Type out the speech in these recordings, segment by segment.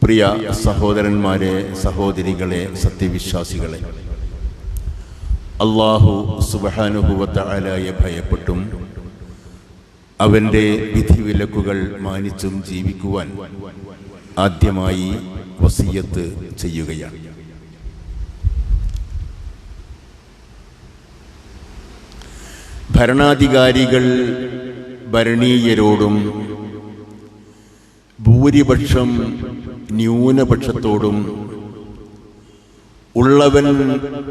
പ്രിയ സഹോദരന്മാരെ, സഹോദരികളെ, സത്യവിശ്വാസികളെ, അല്ലാഹു സുബ്ഹാനഹു വ തആലയെ ഭയപ്പെട്ടും അവൻ്റെ വിധിവിലക്കുകൾ മാനിച്ചും ജീവിക്കുവാൻ ആദ്യമായി വസിയ്യത്ത് ചെയ്യുകയാണ്. ഭരണാധികാരികൾ ഭരണീയരോടും ഭൂരിപക്ഷം ന്യൂനപക്ഷത്തോടും ഉള്ളവൻ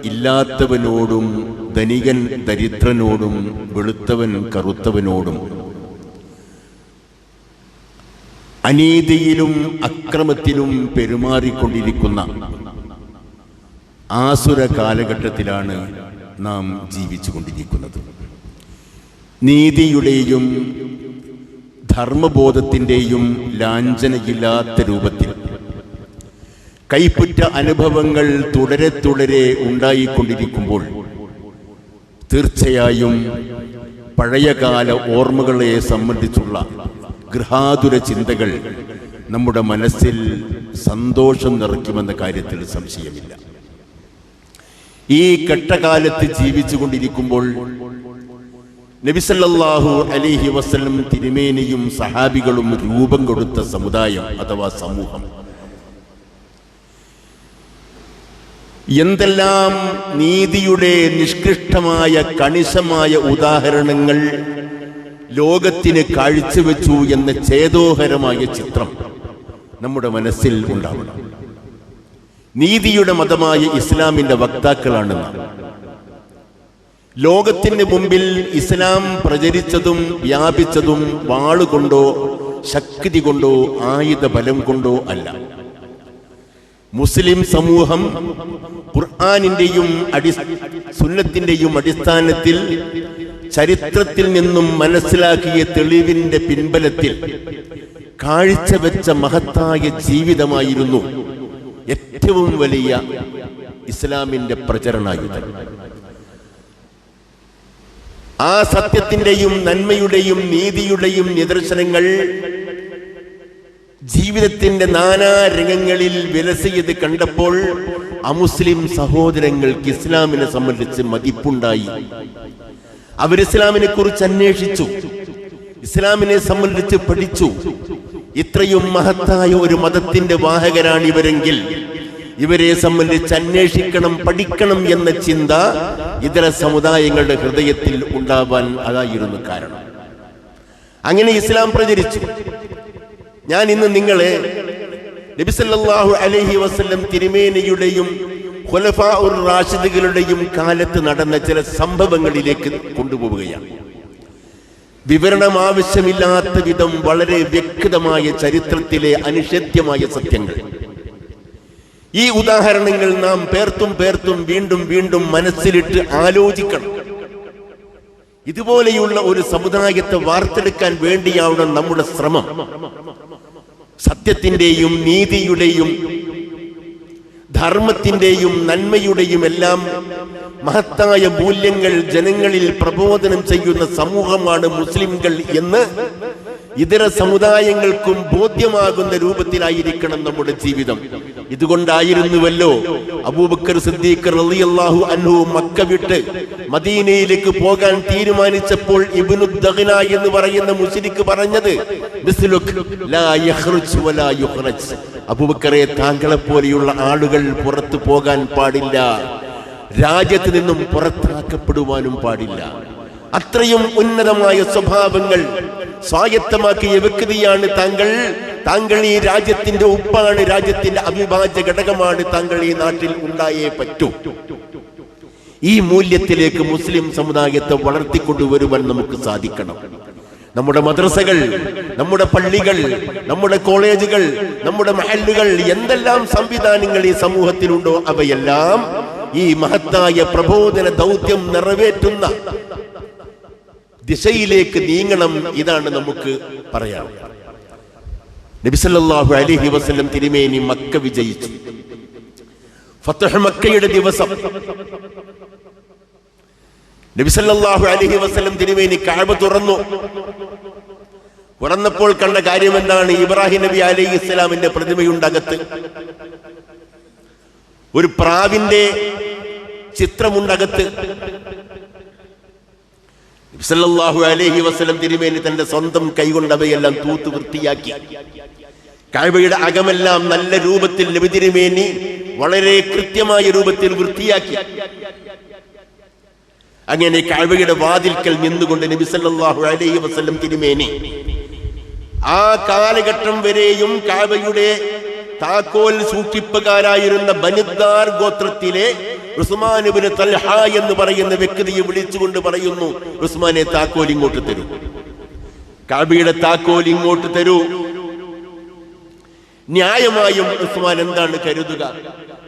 ഇല്ലാത്തവനോടും ധനികൻ ദരിദ്രനോടും വെളുത്തവൻ കറുത്തവനോടും അനീതിയിലും അക്രമത്തിലും പെരുമാറിക്കൊണ്ടിരിക്കുന്ന ആസുര കാലഘട്ടത്തിലാണ് നാം ജീവിച്ചുകൊണ്ടിരിക്കുന്നത്. നീതിയുടെയും ധർമ്മബോധത്തിൻ്റെയും ലാഞ്ചനയില്ലാത്ത രൂപത്തിൽ കൈപ്പുറ്റ അനുഭവങ്ങൾ തുടരെ തുടരെ ഉണ്ടായിക്കൊണ്ടിരിക്കുമ്പോൾ തീർച്ചയായും പഴയകാല ഓർമ്മകളെ സംബന്ധിച്ചുള്ള ഗൃഹാതുര ചിന്തകൾ നമ്മുടെ മനസ്സിൽ സന്തോഷം നിറയ്ക്കുമെന്ന കാര്യത്തിൽ സംശയമില്ല. ഈ കെട്ടകാലത്ത് ജീവിച്ചു കൊണ്ടിരിക്കുമ്പോൾ നബി സല്ലല്ലാഹു അലൈഹി വസല്ലം തിരുമേനിയും സഹാബികളും രൂപം കൊടുത്ത സമുദായം അഥവാ സമൂഹം എന്തെല്ലാം നീതിയുടെ നിഷ്കൃഷ്ടമായ കണിശമായ ഉദാഹരണങ്ങൾ ലോകത്തിന് കാഴ്ചവെച്ചു എന്ന ചേതോഹരമായ ചിത്രം നമ്മുടെ മനസ്സിൽ ഉണ്ടാവണം. നീതിയുടെ മതമായ ഇസ്ലാമിന്റെ വക്താക്കളാണ് നാം. ലോകത്തിന് മുമ്പിൽ ഇസ്ലാം പ്രചരിച്ചതും വ്യാപിച്ചതും വാളുകൊണ്ടോ ശക്തി കൊണ്ടോ ആയുധ ബലം കൊണ്ടോ അല്ല. മുസ്ലിം സമൂഹം ഖുർആനിന്റെയും സുന്നത്തിന്റെയും അടിസ്ഥാനത്തിൽ ചരിത്രത്തിൽ നിന്നും മനസ്സിലാക്കിയ തെളിവിന്റെ പിൻബലത്തിൽ കാഴ്ചവെച്ച മഹത്തായ ജീവിതമായിരുന്നു ഏറ്റവും വലിയ ഇസ്ലാമിന്റെ പ്രചരണായുധം. ആ സത്യത്തിന്റെയും നന്മയുടെയും നീതിയുടെയും നിദർശനങ്ങൾ ജീവിതത്തിന്റെ നാനാരംഗങ്ങളിൽ വിലസിയത് കണ്ടപ്പോൾ അമുസ്ലിം സഹോദരങ്ങൾക്ക് ഇസ്ലാമിനെ സംബന്ധിച്ച് മതിപ്പുണ്ടായി. അവർ ഇസ്ലാമിനെ കുറിച്ച് അന്വേഷിച്ചു, ഇസ്ലാമിനെ സംബന്ധിച്ച് പഠിച്ചു. ഇത്രയും മഹത്തായ ഒരു മതത്തിന്റെ വാഹകരാണ് ഇവരെങ്കിൽ ഇവരെ സംബന്ധിച്ച് അന്വേഷിക്കണം, പഠിക്കണം എന്ന ചിന്ത ഇതര സമുദായങ്ങളുടെ ഹൃദയത്തിൽ ഉണ്ടാവാൻ അതായിരുന്നു കാരണം. അങ്ങനെ ഇസ്ലാം പ്രചരിച്ചു. ഞാൻ ഇന്ന് നിങ്ങളെ നബി സല്ലല്ലാഹു അലൈഹി വസല്ലം തിരുമേനിയുടെയും ഖുലഫാഉർ റാഷിദുകളുടെയും കാലത്ത് നടന്ന ചില സംഭവങ്ങളിലേക്ക് കൊണ്ടുപോവുകയാണ്. വിവരണം ആവശ്യമില്ലാത്ത വിധം വളരെ വ്യക്തമായ ചരിത്രത്തിലെ അനിഷേധ്യമായ സത്യങ്ങൾ. ഈ ഉദാഹരണങ്ങൾ നാം പേർത്തും വീണ്ടും വീണ്ടും മനസ്സിലിട്ട് ആലോചിക്കണം. ഇതുപോലെയുള്ള ഒരു സമുദായത്തെ വാർത്തെടുക്കാൻ വേണ്ടിയാവണം നമ്മുടെ ശ്രമം. സത്യത്തിന്റെയും നീതിയുടെയും ധർമ്മത്തിന്റെയും നന്മയുടെയും എല്ലാം മഹത്തായ മൂല്യങ്ങൾ ജനങ്ങളിൽ പ്രബോധനം ചെയ്യുന്ന സമൂഹമാണ് മുസ്ലിംകൾ എന്ന് ഇതര സമുദായങ്ങൾക്കും ബോധ്യമാകുന്ന രൂപത്തിലായിരിക്കണം നമ്മുടെ ജീവിതം. ഇതുകൊണ്ടായിരുന്നുവല്ലോ അബൂബക്കർ സിദ്ദീഖ് റളിയല്ലാഹു അൻഹു മക്ക വിട്ട് മദീനയിലേക്ക് പോകാൻ തീരുമാനിച്ചപ്പോൾ ഇബ്നു ദഗ്ന എന്ന് പറയുന്ന മുശ്രിക്ക് പറഞ്ഞത് ലാ യഖ്റുജ് വലാ യുഖ്റജ്, അബൂബക്കറെ താങ്കളെ പോലെയുള്ള ആളുകൾ പുറത്തു പോകാൻ പാടില്ല, രാജ്യത്ത് നിന്നും പുറത്താക്കപ്പെടുവാനും പാടില്ല. അത്രയും ഉന്നതമായ സ്വഭാവങ്ങൾ സ്വായത്തമാക്കിയ വ്യക്തിയാണ് താങ്കൾ. താങ്കൾ ഈ രാജ്യത്തിന്റെ ഉപ്പാണ്, രാജ്യത്തിന്റെ അവിഭാജ്യ ഘടകമാണ്. താങ്കൾ ഈ നാട്ടിൽ ഉണ്ടായേ പറ്റൂ. ഈ മൂല്യത്തിലേക്ക് മുസ്ലിം സമുദായത്തെ വളർത്തിക്കൊണ്ടുവരുവാൻ നമുക്ക് സാധിക്കണം. നമ്മുടെ മദ്രസകൾ, നമ്മുടെ പള്ളികൾ, നമ്മുടെ കോളേജുകൾ, നമ്മുടെ മഹല്ലുകൾ, എന്തെല്ലാം സംവിധാനങ്ങൾ ഈ സമൂഹത്തിലുണ്ടോ അവയെല്ലാം ഈ മഹത്തായ പ്രബോധന ദൗത്യം നിറവേറ്റുന്ന ദിശയിലേക്ക് നീങ്ങണം. ഇതാണ് നമുക്ക് പറയാം. നബി സല്ലല്ലാഹു അലൈഹി വസല്ലം തിരുമേനി മക്ക വിജയിച്ചു. ഫത്ഹ് മക്കയുടെ ദിവസം നബി സല്ലല്ലാഹു അലൈഹി വസല്ലം തിരുമേനി കഅബ തുറന്നു. തുറന്നപ്പോൾ കണ്ട കാര്യം എന്താണ്? ഇബ്രാഹിം നബി അലൈഹി ഇസ്ലാമിന്റെ പ്രതിമയുണ്ടകത്ത്, ഒരു പ്രാവിന്റെ ചിത്രമുണ്ടകത്ത്. സല്ലല്ലാഹു അലൈഹി വസല്ലം തിരുമേനി തന്റെ സ്വന്തം കൈകൊണ്ട് അവയെല്ലാം തൂത്ത് വൃത്തിയാക്കി. കഅബയുടെ അകമെല്ലാം നല്ല രൂപത്തിൽ നബി തിരുമേനി വളരെ കൃത്യമായ രൂപത്തിൽ വൃത്തിയാക്കി. അങ്ങനെ കഅബയുടെ വാതിൽക്കൽ നിന്നുകൊണ്ട് നബി സല്ലല്ലാഹു അലൈഹി വസല്ലം തിരുമേനി ആ കാലഘട്ടം വരെയും കഅബയുടെ താക്കോൽ സൂക്ഷിപ്പുകാരായിരുന്ന ബനുദ്ദാർ ഗോത്രത്തിലെ ഉസ്മാൻ ഇബ്നു തൽഹ എന്ന് പറയുന്ന വ്യക്തിയെ വിളിച്ചുകൊണ്ട് പറയുന്നു, ഉസ്മാനെ താക്കോൽ ഇങ്ങോട്ട് തരൂ, കഅബയുടെ താക്കോൽ ഇങ്ങോട്ട് തരൂ. ന്യായമായും ഉസ്മാൻ എന്താണ് കരുതുക?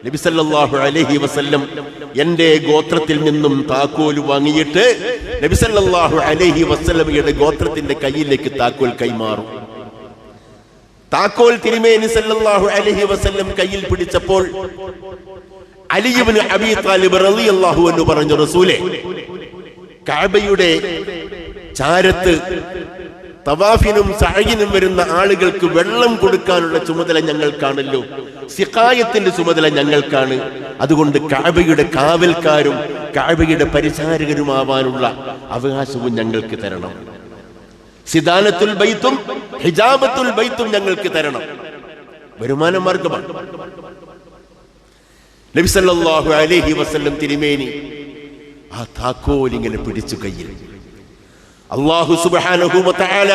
നബി സല്ലല്ലാഹു അലൈഹി വസല്ലം എന്റെ ഗോത്രത്തിൽ നിന്നും താക്കോൽ വാങ്ങിയിട്ട് നബി സല്ലല്ലാഹു അലൈഹി വസല്ലമയുടെ ഗോത്രത്തിന്റെ കയ്യിലേക്ക് താക്കോൽ കൈമാറും. താക്കോൽ തിരുമേനി സല്ലല്ലാഹു അലൈഹി വസല്ലം കയ്യിൽ പിടിച്ചപ്പോൾ അലി ഇബ്നു അബീ ത്വാലിബ് റളിയല്ലാഹു അൻഹു പറഞ്ഞു, റസൂലേ, കഅബയുടെ ചാരത്ത് തവാഫിനും സഅയിനും വരുന്ന ആളുകൾക്ക് വെള്ളം കൊടുക്കാനുള്ള ചുമതല ഞങ്ങൾക്കാണല്ലോ, സിഖായത്തിന്റെ ചുമതല ഞങ്ങൾക്കാണ്. അതുകൊണ്ട് കഅബയുടെ കാവൽക്കാരും കഅബയുടെ പരിചാരകരുമാവാനുള്ള അവകാശവും ഞങ്ങൾക്ക് തരണം. സിദാനത്തുൽ ബൈത്തും ഹിജാബത്തുൽ ബൈത്തും ഞങ്ങൾക്ക് തരണം. വരുമാന മാർഗമാണ്. നബി സല്ലല്ലാഹു അലൈഹി വസല്ലം തിരുമേനി ആ താക്കോൽ ഇങ്ങനെ പിടിച്ചു കയ്യിൽ. അല്ലാഹു സുബ്ഹാനഹു വ തആല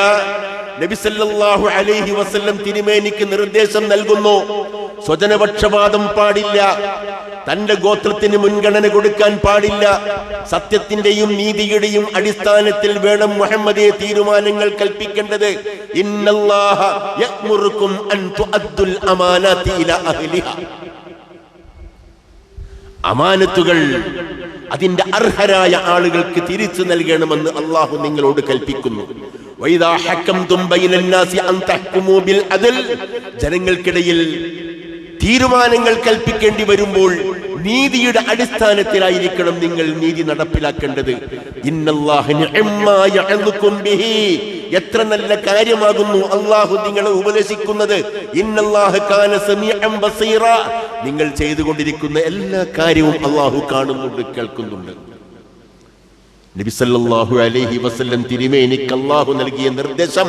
നബി സല്ലല്ലാഹു അലൈഹി വസല്ലം തിരുമേനിക്ക് നിർദ്ദേശം നൽകുന്നു, സ്വജനപക്ഷപാതം പാടില്ല, തന്റെ ഗോത്രത്തിന് മുൻഗണന കൊടുക്കാൻ പാടില്ല, സത്യത്തിന്റെയും നീതിയുടെയും അടിസ്ഥാനത്തിൽ വേണം മുഹമ്മദേ തീരുമാനങ്ങൾ കൽപ്പിക്കേണ്ടത്. ഇന്നല്ലാഹ യഅ്മുറുക്കും അൻ തുഅദ്ദുൽ അമാനാതി ഇലാ അഹ്ലിഹാ. അമാനത്തുകൾ അതിന്റെ അർഹരായ ആളുകൾക്ക് തിരിച്ചു നൽകണമെന്ന് അള്ളാഹു നിങ്ങളോട് കൽപ്പിക്കുന്നു. വൈദാ ഹക്കംതും ബൈനന്നാസി അൻ തഹ്കുമൂ ബിൽ അദൽ. ജനങ്ങൾക്കിടയിൽ തീരുമാനങ്ങൾ കൽപ്പിക്കേണ്ടി വരുമ്പോൾ നീതിയുടെ അടിസ്ഥാനത്തിലായിരിക്കണം നിങ്ങൾ നീതി നടപ്പിലാക്കേണ്ടത്. ഇന്നല്ലാഹ നിഅമ്മാ യഅദുകും ബിഹി. എത്ര നല്ല കാര്യമാകുന്നു അല്ലാഹു നിങ്ങളെ ഉപദേശിക്കുന്നത്. ഇന്നല്ലാഹ കാന സമീഅൻ ബസീറ. നിങ്ങൾ ചെയ്തുകൊണ്ടിരിക്കുന്ന എല്ലാ കാര്യവും അല്ലാഹു കാണുന്നുണ്ട്, കേൾക്കുന്നുണ്ട്. നബി സല്ലല്ലാഹു അലൈഹി വസല്ലം തിരുമേനിക്ക് അല്ലാഹു നൽകിയ നിർദ്ദേശം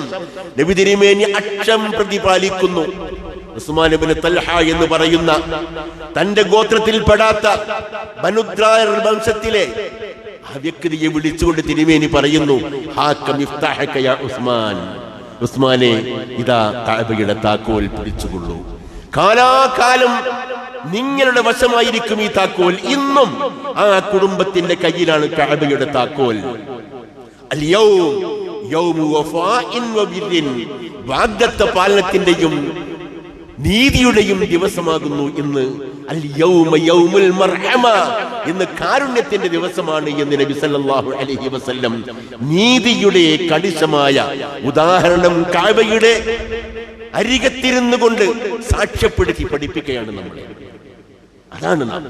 നബി തിരുമേനി അക്ഷരം പ്രതിപാലിക്കുന്നു. ഉസ്മാൻ ഇബ്നു തൽഹ എന്ന് പറയുന്ന തന്റെ ഗോത്രത്തിൽ പെടാത്ത ബനുദ്രാർ വംശത്തിലെ ആ വ്യക്തിയെ വിളിച്ചുകൊണ്ട് തിരുമേനി പറയുന്നു, ഹാക്കം ഇഫ്തഹക യാ ഉസ്മാൻ. ഉസ്മാനെ, ഇതാ കഅബയുടെ താക്കോൽ പിടിച്ചുകൊള്ളൂ. കാലാകാലം നിങ്ങളുടെ വശമായിരിക്കും ഈ താക്കോൽ. ഇന്നും ആ കുടുംബത്തിന്റെ കയ്യിലാണ് കഅബയുടെ താക്കോൽ. അൽ-യൗം യൗമു വഫാഇൻ വബിറിൻ. വാഗ്ദത്ത പാലനത്തിന്റെയും നീതിയുടെയും ദിവസമാകുന്നു ഇന്ന്. അൽ-യൗമ യൗമുൽ മർഹമ. ഇന്ന് കാരുണ്യത്തിന്റെ ദിവസമാണ് എന്ന് നബി സല്ലല്ലാഹു അലൈഹി വസല്ലം നീതിയുടെ കണിശമായ ഉദാഹരണം കഅബയുടെ അരികത്തിരുന്നു കൊണ്ട് സാക്ഷ്യപ്പെടുത്തി പഠിപ്പിക്കുകയാണ് നമ്മളെ. അതാണ് നാം.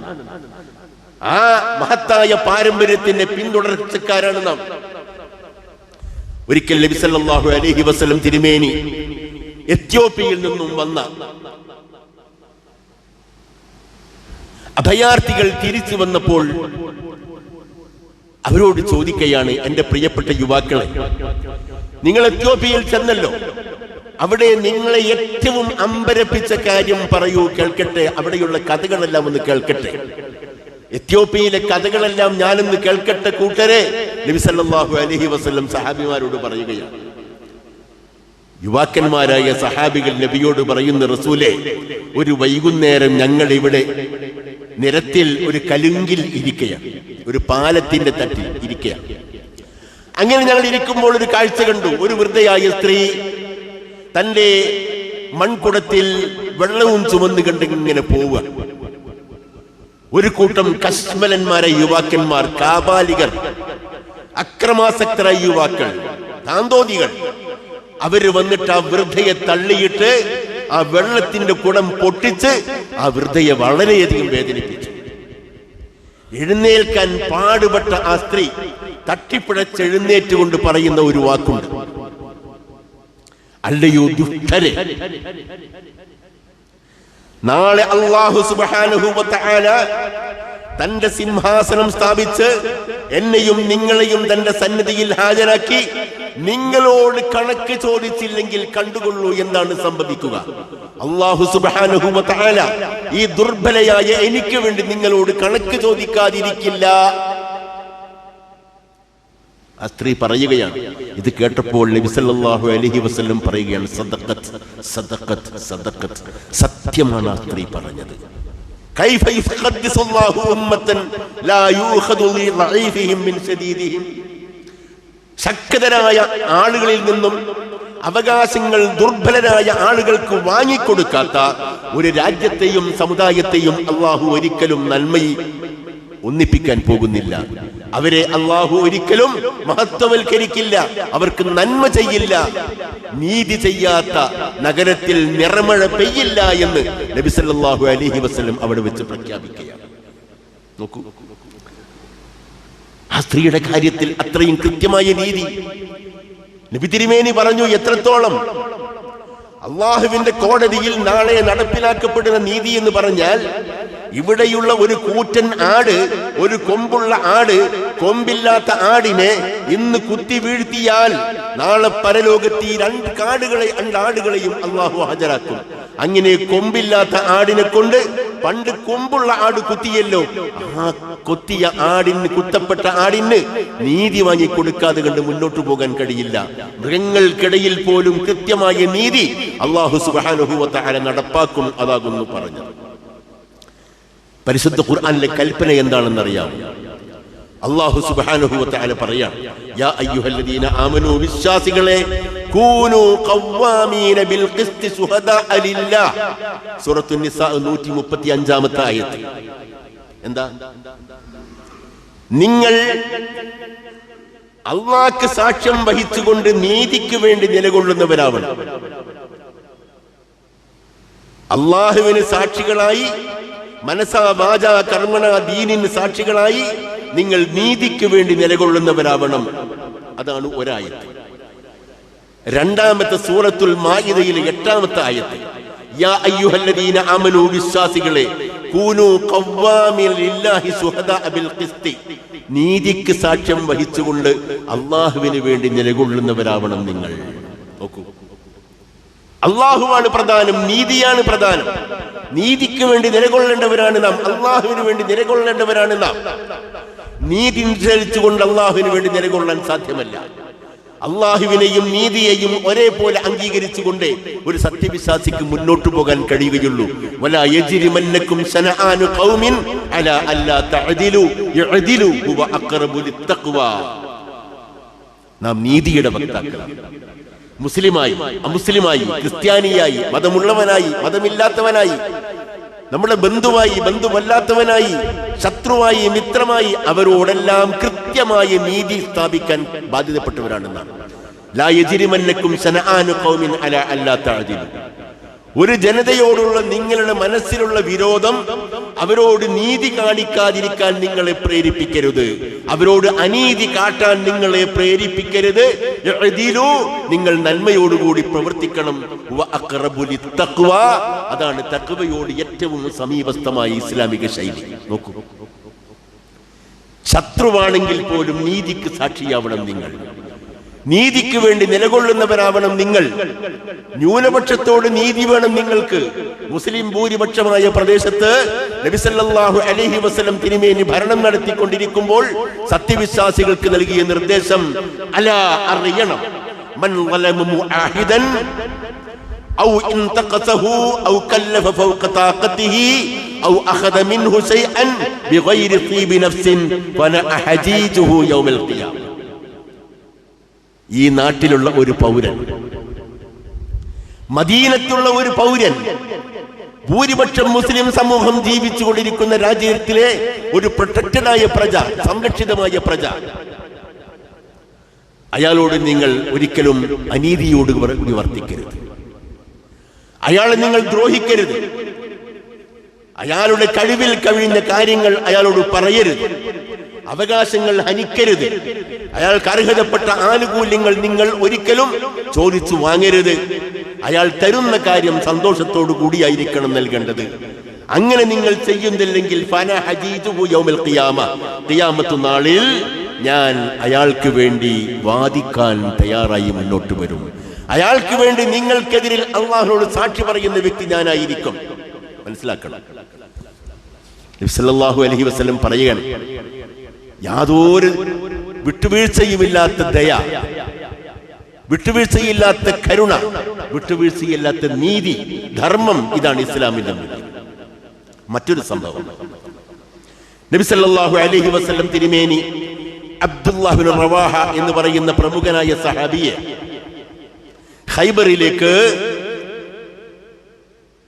ആ മഹത്തായ പാരമ്പര്യത്തിന്റെ പിന്തുടർച്ചക്കാരാണ് നാം. ഒരിക്കൽ നബി സല്ലല്ലാഹു അലൈഹി വസല്ലം തിരുമേനി എത്യോപ്യയിൽ നിന്നും വന്ന അഭയാർത്ഥികൾ തിരിച്ചു വന്നപ്പോൾ അവരോട് ചോദിക്കുകയാണ്, എന്റെ പ്രിയപ്പെട്ട യുവാക്കളെ, നിങ്ങൾ എത്യോപ്യയിൽ ചെന്നല്ലോ, അവിടെ നിങ്ങളെ ഏറ്റവും അമ്പരപ്പിച്ച കാര്യം പറയൂ, കേൾക്കട്ടെ. അവിടെയുള്ള കഥകളെല്ലാം ഒന്ന് കേൾക്കട്ടെ. എത്യോപ്യയിലെ കഥകളെല്ലാം ഞാനൊന്ന് കേൾക്കട്ടെ കൂട്ടരെ. നബി സല്ലല്ലാഹു അലൈഹി വസല്ലം സഹാബിമാരോട് പറയുകയാണ്. യുവാക്കന്മാരായ സഹാബികൾ നബിയോട് പറയുന്ന, റസൂലേ, ഒരു വൈകുന്നേരം ഞങ്ങൾ ഇവിടെ നിരത്തിൽ ഒരു കലുങ്കിൽ ഇരിക്കുകയാണ്, ഒരു പാലത്തിന്റെ തട്ടിൽ ഇരിക്കുകയാണ്. അങ്ങനെ ഞങ്ങൾ ഇരിക്കുമ്പോൾ ഒരു കാഴ്ച കണ്ടു. ഒരു വൃദ്ധയായ സ്ത്രീ തന്റെ മൺകുടത്തിൽ വെള്ളവും ചുമന്നു കണ്ട് ഇങ്ങനെ പോവുക. ഒരു കൂട്ടം കശ്മലന്മാരായ യുവാക്കന്മാർ, കാബാലികർ, അക്രമാസക്തരായ യുവാക്കൾ, താന്തോതികൾ, അവര് വന്നിട്ട് ആ വൃദ്ധയെ തള്ളിയിട്ട് ആ വെള്ളത്തിന്റെ കുടം പൊട്ടിച്ച് ആ വൃദ്ധയെ വളരെയധികം വേദനിപ്പിച്ചു. എഴുന്നേൽക്കാൻ പാടുപെട്ട ആ സ്ത്രീ തട്ടിപ്പിഴച്ചെഴുന്നേറ്റുകൊണ്ട് പറയുന്ന ഒരു വാക്കുണ്ട്, അല്ലയോ ദുഷ്ടരെ, നാളെ അല്ലാഹു സുബ്ഹാനഹു വ തആല തന്റെ സിംഹാസനം സ്ഥാപിച്ച് എന്നെയും നിങ്ങളെയും തന്റെ സന്നിധിയിൽ ഹാജരാക്കി നിങ്ങളോട് കണക്ക് ചോദിച്ചില്ലെങ്കിൽ കണ്ടുകൊള്ളൂ എന്താണ് സംഭവിക്കുക. അല്ലാഹു സുബ്ഹാനഹു വ തആല ഈ ദുർബലയായ എനിക്ക് വേണ്ടി നിങ്ങളോട് കണക്ക് ചോദിക്കാതിരിക്കില്ല. ആ സ്ത്രീ പറയുകയാണ്. ഇത് കേട്ടപ്പോൾ നബി സല്ലല്ലാഹു അലൈഹി വസല്ലം പറയുകയാണ്, സദഖത്ത് സദഖത്ത് സദഖത്ത്, സത്യമാണ് ആ സ്ത്രീ പറഞ്ഞത്. കൈഫ യുഖദ്ദിസുല്ലാഹു ഉമ്മത്തൻ ലാ യൂഖദു ലിളഈഫിഹിം മിൻ ശദീദിഹിം. ശക്തരായ ആളുകളിൽ നിന്നും അവകാശങ്ങൾ ദുർബലരായ ആളുകൾക്ക് വാങ്ങിക്കൊടുക്കാത്ത ഒരു രാജ്യത്തെയും സമുദായത്തെയും അല്ലാഹു ഒരിക്കലും നന്മയിൽ ഒന്നിപ്പിക്കാൻ പോകുന്നില്ല. അവരെ അല്ലാഹു ഒരിക്കലും മഹത്വവൽക്കരിക്കില്ല, അവർക്ക് നന്മ ചെയ്യില്ല. നീതി ചെയ്യാത്ത നഗരത്തിൽ നിറമഴ പെയ്യില്ല എന്ന് നബി സല്ലല്ലാഹു അലൈഹി വസല്ലം അവിടെ വെച്ച് പ്രഖ്യാപിക്കുകയാണ്. നോക്കൂ, ആ സ്ത്രീയുടെ കാര്യത്തിൽ അത്രയും കൃത്യമായ നീതി നബി തിരുമേനി പറഞ്ഞു. എത്രത്തോളം അള്ളാഹുവിന്റെ കോടതിയിൽ നാളെ നടപ്പിലാക്കപ്പെടുന്ന നീതി എന്ന് പറഞ്ഞാൽ, ഇവിടെയുള്ള ഒരു കൂറ്റൻ ആട്, ഒരു കൊമ്പുള്ള ആട് കൊമ്പില്ലാത്ത ആടിനെ ഇന്ന് കുത്തി വീഴ്ത്തിയാൽ നാളെ പരലോകത്ത് ഈ രണ്ടാടുകളെയും അള്ളാഹു ഹാജരാക്കും. അങ്ങനെ കൊമ്പില്ലാത്ത ആടിനെ കൊണ്ട്, പണ്ട് കൊമ്പുള്ള ആട് കുത്തിയല്ലോ, ആ കൊത്തിയ ആടിന്, കുത്തപ്പെട്ട ആടിന് നീതി വാങ്ങി കൊടുക്കാതെ കണ്ട് മുന്നോട്ട് പോകാൻ കഴിയില്ല. മൃഗങ്ങൾക്കിടയിൽ പോലും കൃത്യമായ നീതി അല്ലാഹു സുബ്ഹാനഹു വ തആല നടപ്പാക്കും. അതാകുന്നു പറഞ്ഞത്. പരിശുദ്ധ ഖുർആനിലെ കൽപ്പന എന്താണെന്നറിയാം. അല്ലാഹു സുബ്ഹാനഹു വ തആല പറയാം, യാ അയ്യുഹല്ലദീന ആമനൂ, വിശ്വാസികളെ, കൂനൂ ഖവ്വാമീന ബിൽ ഖിസ്തി ശുഹദാഅ ലില്ലാഹ്. സൂറത്തുൻ നിസാ 135-ാമത്തെ ആയത്ത്. എന്താ? നിങ്ങൾ അല്ലാഹുവിന് സാക്ഷ്യം വഹിച്ചുകൊണ്ട് നീതിക്ക് വേണ്ടി നിലകൊള്ളുന്നവരാവണം. അല്ലാഹുവിന് സാക്ഷികളായി, മനസാ വാചാ കർമ്മണ ദീനിന് സാക്ഷികളായി നിങ്ങൾ നീതിക്ക് വേണ്ടി നിലകൊള്ളുന്നവരാവണം. അതാണ് ഒരായത്ത്. രണ്ടാമത്തെ സൂറത്തുൽ മാഇദയിലെ 8-ാമത്തെ ആയത്ത്, യാ അയ്യുഹല്ലദീന ആമനൂ, വിശ്വാസികളെ, കൂനൂ ഖവ്വാമീന ലില്ലാഹി ശുഹദാഅ ബിൽ ഖിസ്തി, നീതിക്ക് സാക്ഷ്യം വഹിച്ചുകൊണ്ട് അല്ലാഹുവിന് വേണ്ടി നിലകൊള്ളുന്നവരാവണം നിങ്ങൾ. നോക്കൂ, അല്ലാഹുവാണ് പ്രധാനം, നീതിയാണ് പ്രധാനം. നീതിക്ക് വേണ്ടി നിലകൊള്ളേണ്ടവരാണ് നാം, അല്ലാഹുവിന് വേണ്ടി നിലകൊള്ളേണ്ടവരാണ് നാം. നീതി അനുസരിച്ചുകൊണ്ട് അല്ലാഹുവിന് വേണ്ടി നിലകൊള്ളാൻ സാധ്യമല്ല. അല്ലാഹുവിനെയും നീതിയെയും ഒരേപോലെ അംഗീകരിച്ചുകൊണ്ട് ഒരു സത്യവിശ്വാസിക്ക് മുന്നോട്ട് പോകാൻ കഴിയുകയുള്ളൂ. വലാ യജ്രിമന്നകും ശനആനു ഖൗമിൻ അലാ അല്ലാ തഅദിലു യഅദിലു ഹുവ അഖറബു ലിത്തഖ്വാ. നാം നീതിയുടെ വക്താക്കളാണ്. മുസ്ലിമായി, അമുസ്ലിമായി, ക്രിസ്ത്യാനിയായി, മതമുള്ളവനായി, മതമില്ലാത്തവനായി, നമ്മുടെ ബന്ധുവായി, ബന്ധുവല്ലാത്തവനായി, ശത്രുവായി, മിത്രമായി, അവരോടെല്ലാം കൃത്യമായ നീതി സ്ഥാപിക്കാൻ ബാധ്യതപ്പെട്ടവരാണെന്നാണ്. ലാ യജ്രിമന്നകും ശനആനു ഖൗമിൻ അലാ അല്ലാ തഅദിലു. ഒരു ജനതയോടുള്ള നിങ്ങളുടെ മനസ്സിലുള്ള വിരോധം അവരോട് നീതി കാണിക്കാതിരിക്കാൻ നിങ്ങളെ പ്രേരിപ്പിക്കരുത്. അവരോട് അനീതി കാട്ടാൻ നിങ്ങളെ പ്രേരിപ്പിക്കരുത്. നിങ്ങൾ നന്മയോടുകൂടി പ്രവർത്തിക്കണം. അതാണ് തഖ്വയോട് ഏറ്റവും സമീപസ്ഥമായ ഇസ്ലാമിക ശൈലി. നോക്കൂ, ശത്രുവാണെങ്കിൽ പോലും നീതിക്ക് സാക്ഷിയാവണം നിങ്ങൾ. നീതിക്ക് വേണ്ടി നിലകൊള്ളുന്നവരാവണം നിങ്ങൾ. ന്യൂനപക്ഷത്തോട് നീതി വേണം നിങ്ങൾക്ക്. മുസ്ലിം ഭൂരിപക്ഷമായ പ്രദേശത്ത് നബി സല്ലല്ലാഹു അലൈഹി വസല്ലം തിരുമേനി ഭരണം നടത്തിക്കൊണ്ടിരിക്കുമ്പോൾ സത്യവിശ്വാസികൾക്ക് നൽകിയ നിർദ്ദേശം, അലാ അറിയണം, മൻ വലമ മുആഹിദൻ ഔ ഇൻതഖസഹു ഔ കല്ലഫ ഫൗക താഖതിഹി ഔ അഖദ മിൻഹു ശൈഅൻ ബിഗൈരി തീബി നഫ്സിൻ ഫന ഹജീജുഹു യൗമൽ ഖിയാമ. ഈ നാട്ടിലുള്ള ഒരു പൗരൻ, മദീനത്തുള്ള ഒരു പൗരൻ, ഭൂരിപക്ഷം മുസ്ലിം സമൂഹം ജീവിച്ചുകൊണ്ടിരിക്കുന്ന രാജ്യത്തിലെ ഒരു പ്രൊട്ടക്റ്റഡായ പ്രജ, സംരക്ഷിതമായ പ്രജ, അയാളോട് നിങ്ങൾ ഒരിക്കലും അനീതിയോട് വർത്തിക്കരുത്. അയാളെ നിങ്ങൾ ദ്രോഹിക്കരുത്. അയാളുടെ കഴിവിൽ കവിഞ്ഞ കാര്യങ്ങൾ അയാളോട് പറയരുത്. അവകാശങ്ങൾ ഹനിക്കരുത്. അയാൾക്ക് അർഹതപ്പെട്ട ആനുകൂല്യങ്ങൾ നിങ്ങൾ ഒരിക്കലും ചോദിച്ചു വാങ്ങരുത്. അയാൾ തരുന്ന കാര്യം സന്തോഷത്തോടു കൂടിയായിരിക്കണം നൽകേണ്ടത്. അങ്ങനെ നിങ്ങൾ ചെയ്യുന്നില്ലെങ്കിൽ ഖിയാമത്ത് നാളിൽ ഞാൻ അയാൾക്ക് വേണ്ടി വാദിക്കാൻ തയ്യാറായി മുന്നോട്ട് വരും. അയാൾക്ക് വേണ്ടി നിങ്ങൾക്കെതിരിൽ അള്ളാഹുവിനോട് സാക്ഷി പറയുന്ന വ്യക്തി ഞാനായിരിക്കും. മനസ്സിലാക്കണം. നബി സല്ലല്ലാഹു അലൈഹി വസല്ലം പറയുകയാണ്, യാതൊരു വിട്ടുവീഴ്ചയുമില്ലാത്ത ദയ, വിട്ടുവീഴ്ചയില്ലാത്ത കരുണ, വിട്ടുവീഴ്ചയില്ലാത്ത നീതി, ധർമ്മം, ഇതാണ് ഇസ്ലാമിന്റെ മൂല്യം. മറ്റൊരു സംഭവം, നബി സല്ലല്ലാഹു അലൈഹി വസല്ലം തിരുമേനി അബ്ദുല്ലാഹ് ഇബ്നു റവാഹ എന്ന് പറയുന്ന പ്രമുഖനായ സഹാബിയെ ഖൈബറിലേക്ക്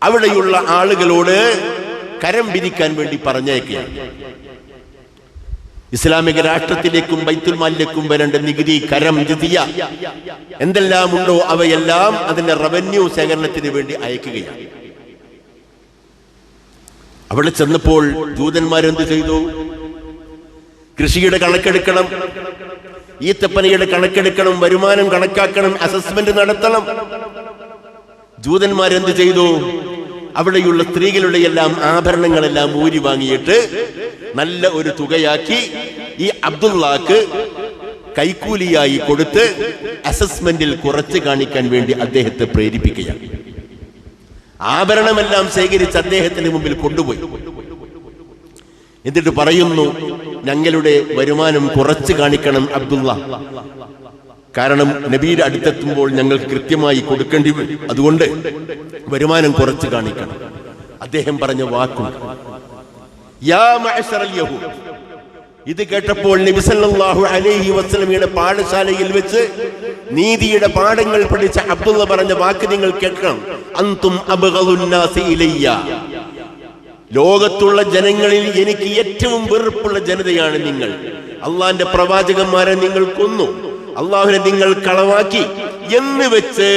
അവിടെയുള്ള ആളുകളോട് കരം പിരിക്കാൻ വേണ്ടി പറഞ്ഞയക്കുകയാണ്. ഇസ്ലാമിക രാഷ്ട്രത്തിലേക്കും ബൈത്തുൽ മാലിലേക്കും വരേണ്ട നികുതി, കരം, ജിസിയ എന്തെല്ലാം ഉണ്ടോ അവയെല്ലാം അതിന്റെ റവന്യൂ ശേഖരണത്തിന് വേണ്ടി അയക്കുകയാണ്. അവിടെ ചെന്നപ്പോൾ ജൂതന്മാരെന്ത് ചെയ്തു? കൃഷിയുടെ കണക്കെടുക്കണം, ഈത്തപ്പനയുടെ കണക്കെടുക്കണം, വരുമാനം കണക്കാക്കണം, അസസ്മെന്റ് നടത്തണം. ജൂതന്മാരെന്ത് ചെയ്തു? അവിടെയുള്ള സ്ത്രീകളുടെ എല്ലാം ആഭരണങ്ങളെല്ലാം ഊരി വാങ്ങിയിട്ട് നല്ല ഒരു തുകയാക്കി ഈ അബ്ദുള്ളാക്ക് കൈക്കൂലിയായി കൊടുത്ത് അസസ്മെന്റിൽ കുറച്ച് കാണിക്കാൻ വേണ്ടി അദ്ദേഹത്തെ പ്രേരിപ്പിക്കുകയാണ്. ആഭരണമെല്ലാം ശേഖരിച്ച് അദ്ദേഹത്തിന് മുമ്പിൽ കൊണ്ടുപോയി. എന്നിട്ട് പറയുന്നു, ഞങ്ങളുടെ വരുമാനം കുറച്ച് കാണിക്കണം അബ്ദുള്ള, കാരണം നബിയുടെ അടുത്തെത്തുമ്പോൾ ഞങ്ങൾക്ക് കൃത്യമായി കൊടുക്കേണ്ടി വരും, അതുകൊണ്ട് വരുമാനം കുറച്ച് കാണിക്കണം. അദ്ദേഹം പറഞ്ഞ വാക്കുണ്ട്, യാ മഅ്ശറൽ യഹൂദ്. ഇത് കേട്ടപ്പോൾ നബി സല്ലല്ലാഹു അലൈഹി വസല്ലമയുടെ പാഠശാലയിൽ വെച്ച് നീതിയുടെ പാഠങ്ങൾ പഠിച്ച അബ്ദുള്ള പറഞ്ഞ വാക്ക് നിങ്ങൾ കേൾക്കണം. അൻതും അബ്ഗളുൻ നാസി ഇലയ്യ. ലോകത്തുള്ള ജനങ്ങളിൽ എനിക്ക് ഏറ്റവും വെറുപ്പുള്ള ജനതയാണ് നിങ്ങൾ. അള്ളാന്റെ പ്രവാചകന്മാരെ നിങ്ങൾ കൊന്നു, അള്ളാഹുവിനെ നിങ്ങൾ കളവാക്കി എന്ന് വെച്ച്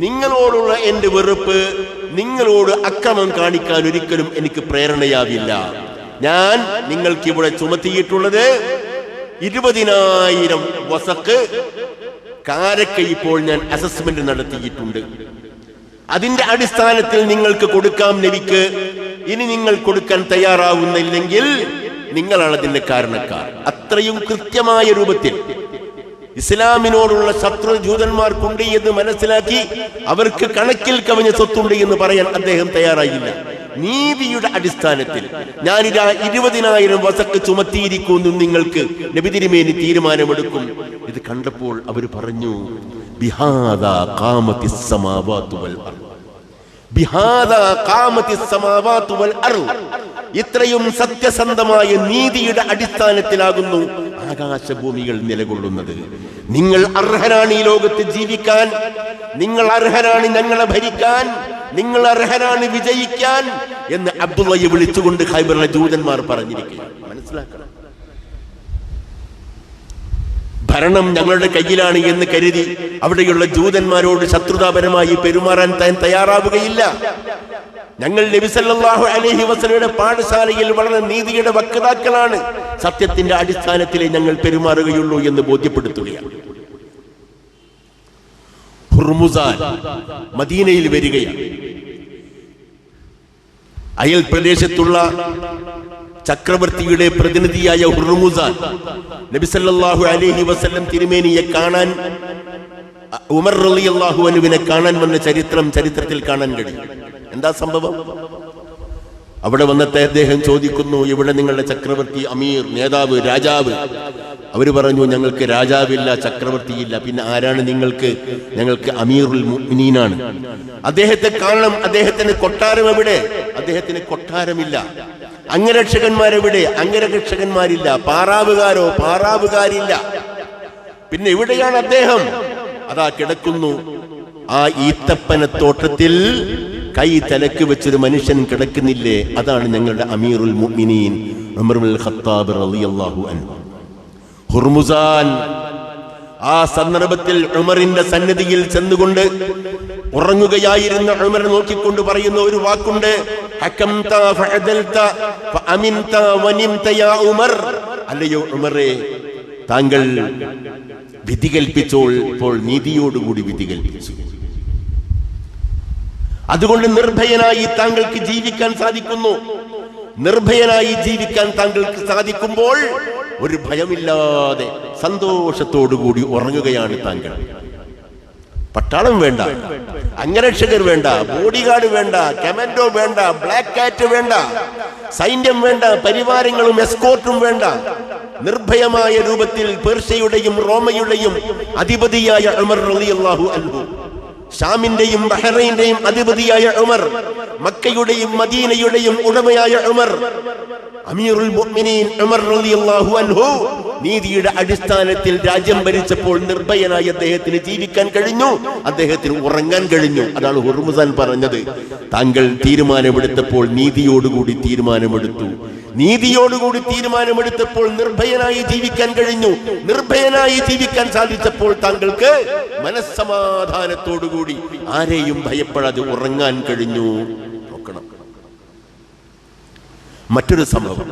നിങ്ങളോടുള്ള എന്റെ വെറുപ്പ് നിങ്ങളോട് അക്രമം കാണിക്കാൻ ഒരിക്കലും എനിക്ക് പ്രേരണയാവില്ല. ഞാൻ നിങ്ങൾക്ക് ഇവിടെ ചുമത്തിയിട്ടുള്ളത് 20,000 വസക്ക് കാരക്ക ഇപ്പോൾ ഞാൻ അസസ്മെന്റ് നടത്തിയിട്ടുണ്ട്. അതിന്റെ അടിസ്ഥാനത്തിൽ നിങ്ങൾക്ക് കൊടുക്കാം നബിക്ക്. ഇനി നിങ്ങൾ കൊടുക്കാൻ തയ്യാറാവുന്നില്ലെങ്കിൽ നിങ്ങളാണ് അതിന്റെ കാരണക്കാർ. അത്രയും കൃത്യമായ രൂപത്തിൽ ഇസ്ലാമിനോടുള്ള ശത്രു ജൂതന്മാർക്കുണ്ട് എന്ന് മനസ്സിലാക്കി അവർക്ക് കണക്കിൽ കവിഞ്ഞ സ്വത്തുണ്ട് എന്ന് പറയാൻ അദ്ദേഹം തയ്യാറായില്ല. നീതിയുടെ അടിസ്ഥാനത്തിൽ ഞാനിതാ 20,000 വസക്ക് ചുമത്തിയിരിക്കുന്നു, നിങ്ങൾക്ക് നബി തിരുമേനി തീരുമാനമെടുക്കും. ഇത് കണ്ടപ്പോൾ അവർ പറഞ്ഞു, ബിഹാദാ ഖാമത്തിസ് സമാവാതു വൽ അർദ്, ബിഹാദാ ഖാമത്തിസ് സമാവാതു വൽ അർദ്. ഇത്രയും സത്യസന്ധമായ നീതിയുടെ അടിസ്ഥാനത്തിലാകുന്നു ആകാശഭൂമികൾ നിലകൊള്ളുന്നത്. നിങ്ങൾ അർഹരാണ് ഈ ലോകത്ത് ജീവിക്കാൻ, നിങ്ങൾ അർഹരാണ് ഞങ്ങളെ ഭരിക്കാൻ, നിങ്ങൾ അർഹരാണ് വിജയിക്കാൻ എന്ന് അബ്ദുള്ളയെ വിളിച്ചുകൊണ്ട് ഖൈബറിലെ ജൂതന്മാർ പറഞ്ഞിരിക്കുകയാണ്. മനസ്സിലാക്കണം, ഭരണം ഞങ്ങളുടെ കയ്യിലാണ് എന്ന് കരുതി അവിടെയുള്ള ജൂതന്മാരോട് ശത്രുതാപരമായി പെരുമാറാൻ താൻ തയ്യാറാവുകയില്ല. ഞങ്ങൾ നബി സല്ലല്ലാഹു അലൈഹി വസല്ലമയുടെ പാഠശാലയിൽ വളരെ നീതിയുടെ വക്താക്കളാണ്, സത്യത്തിന്റെ അടിസ്ഥാനത്തിലേ ഞങ്ങൾ പെരുമാറുകയുള്ളൂ എന്ന് ബോധ്യപ്പെടുത്തുകയാണ്. ഹുർമുസാൻ മദീനയിൽ വരികയാണ്. അയൽ പ്രദേശത്തുള്ള ചക്രവർത്തിയുടെ പ്രതിനിധിയായ ഹുർമുസാൻ നബി സല്ലല്ലാഹു അലൈഹി വസല്ലം തിരുമേനിയെ കാണാൻ, ഉമർ റളിയല്ലാഹു അൻഹുവിനെ കാണാൻ വന്ന ചരിത്രത്തിൽ കാണാൻ കഴിയും. എന്താ സംഭവം? അവിടെ വന്നിട്ട് അദ്ദേഹം ചോദിക്കുന്നു, ഇവിടെ നിങ്ങളുടെ ചക്രവർത്തി, അമീർ, നേതാവ്, രാജാവ്? അവര് പറഞ്ഞു, ഞങ്ങൾക്ക് രാജാവില്ല, ചക്രവർത്തിയില്ല, പിന്നെ ആരാണ് നിങ്ങൾക്ക്? ഞങ്ങൾക്ക് അമീറുൽ മുഅ്മിനീനാണ്. അദ്ദേഹത്തെ കാണണം. അദ്ദേഹത്തിന് കൊട്ടാരം എവിടെ? അദ്ദേഹത്തിന് കൊട്ടാരമില്ല. അംഗരക്ഷകന്മാരെവിടെ? അംഗരക്ഷകന്മാരില്ല. പാറാവുകാരില്ല. പിന്നെ എവിടെയാണ് അദ്ദേഹം? അതാ കിടക്കുന്നു ആ ഈത്തപ്പനത്തോട്ടത്തിൽ, കൈ തലക്ക് വെച്ചൊരു മനുഷ്യൻ കിടക്കുന്നില്ലേ? അതാണ് ഞങ്ങളുടെ അമീറുൽ മുഅ്മിനീൻ ഉമർ ഇബ്നുൽ ഖത്താബ് റളിയല്ലാഹു അൻഹു. ഹുർമുസാൻ ആ സന്ദർഭത്തിൽ ഉമറിന്റെ സന്നിധിയിൽ ചെന്നുകൊണ്ട് ഉറങ്ങുകയായിരുന്ന ഉമർ നോക്കിക്കൊണ്ട് പറയുന്ന ഒരു വാക്കുണ്ട്, ഹകംത ഫഅദൽത ഫഅമിൻത വനിംത യാ ഉമർ. അല്ലയോ ഉമറേ, താങ്കൾ വിധി കൽപ്പിച്ചപ്പോൾ നീതിയോടുകൂടി വിധി കൽപ്പിച്ചു. അതുകൊണ്ട് നിർഭയനായി താങ്കൾക്ക് ജീവിക്കാൻ സാധിക്കുന്നു. നിർഭയനായി ജീവിക്കാൻ താങ്കൾക്ക് സാധിക്കുമ്പോൾ ഒരു ഭയമില്ലാതെ സന്തോഷത്തോടുകൂടി ഉറങ്ങുകയാണ് താങ്കൾ. പട്ടാളം വേണ്ട, അംഗരക്ഷകർ വേണ്ട, ബോഡി ഗാർഡ് വേണ്ട, കമാൻഡോ വേണ്ട, ബ്ലാക്ക് കാറ്റ് വേണ്ട, സൈന്യം വേണ്ട, പരിവാരങ്ങളും എസ്കോർട്ടും വേണ്ട. നിർഭയമായ രൂപത്തിൽ പേർഷ്യയുടെയും റോമയുടെയും അധിപതിയായ ഉമർ റളിയല്ലാഹു അൻഹു, ഷാമിന്റെയും ബഹ്റൈന്റെയും അധിപതിയായ ഉമർ, മക്കയുടെയും മദീനയുടെയും ഉടമയായ ഉമർ, അമീറുൽ മുഅ്മിനീൻ ഉമർ റളിയല്ലാഹു അൻഹു നീതിയുടെ അടിസ്ഥാനത്തിൽ രാജ്യം ഭരിച്ചപ്പോൾ നിർഭയനായി അദ്ദേഹത്തിന് ജീവിക്കാൻ കഴിഞ്ഞു, അദ്ദേഹത്തിന് ഉറങ്ങാൻ കഴിഞ്ഞു. അതാണ് ഹുർമുസാൻ പറഞ്ഞത്, താങ്കൾ തീരുമാനമെടുത്തപ്പോൾ നീതിയോടുകൂടി തീരുമാനമെടുത്തു. നീതിയോടുകൂടി തീരുമാനമെടുത്തപ്പോൾ നിർഭയനായി ജീവിക്കാൻ കഴിഞ്ഞു. നിർഭയനായി ജീവിക്കാൻ സാധിച്ചപ്പോൾ താങ്കൾക്ക് മനസ്സമാധാനത്തോടുകൂടി ആരെയും ഭയപ്പെടാതെ ഉറങ്ങാൻ കഴിഞ്ഞു. നോക്കണം. മറ്റൊരു സംഭവം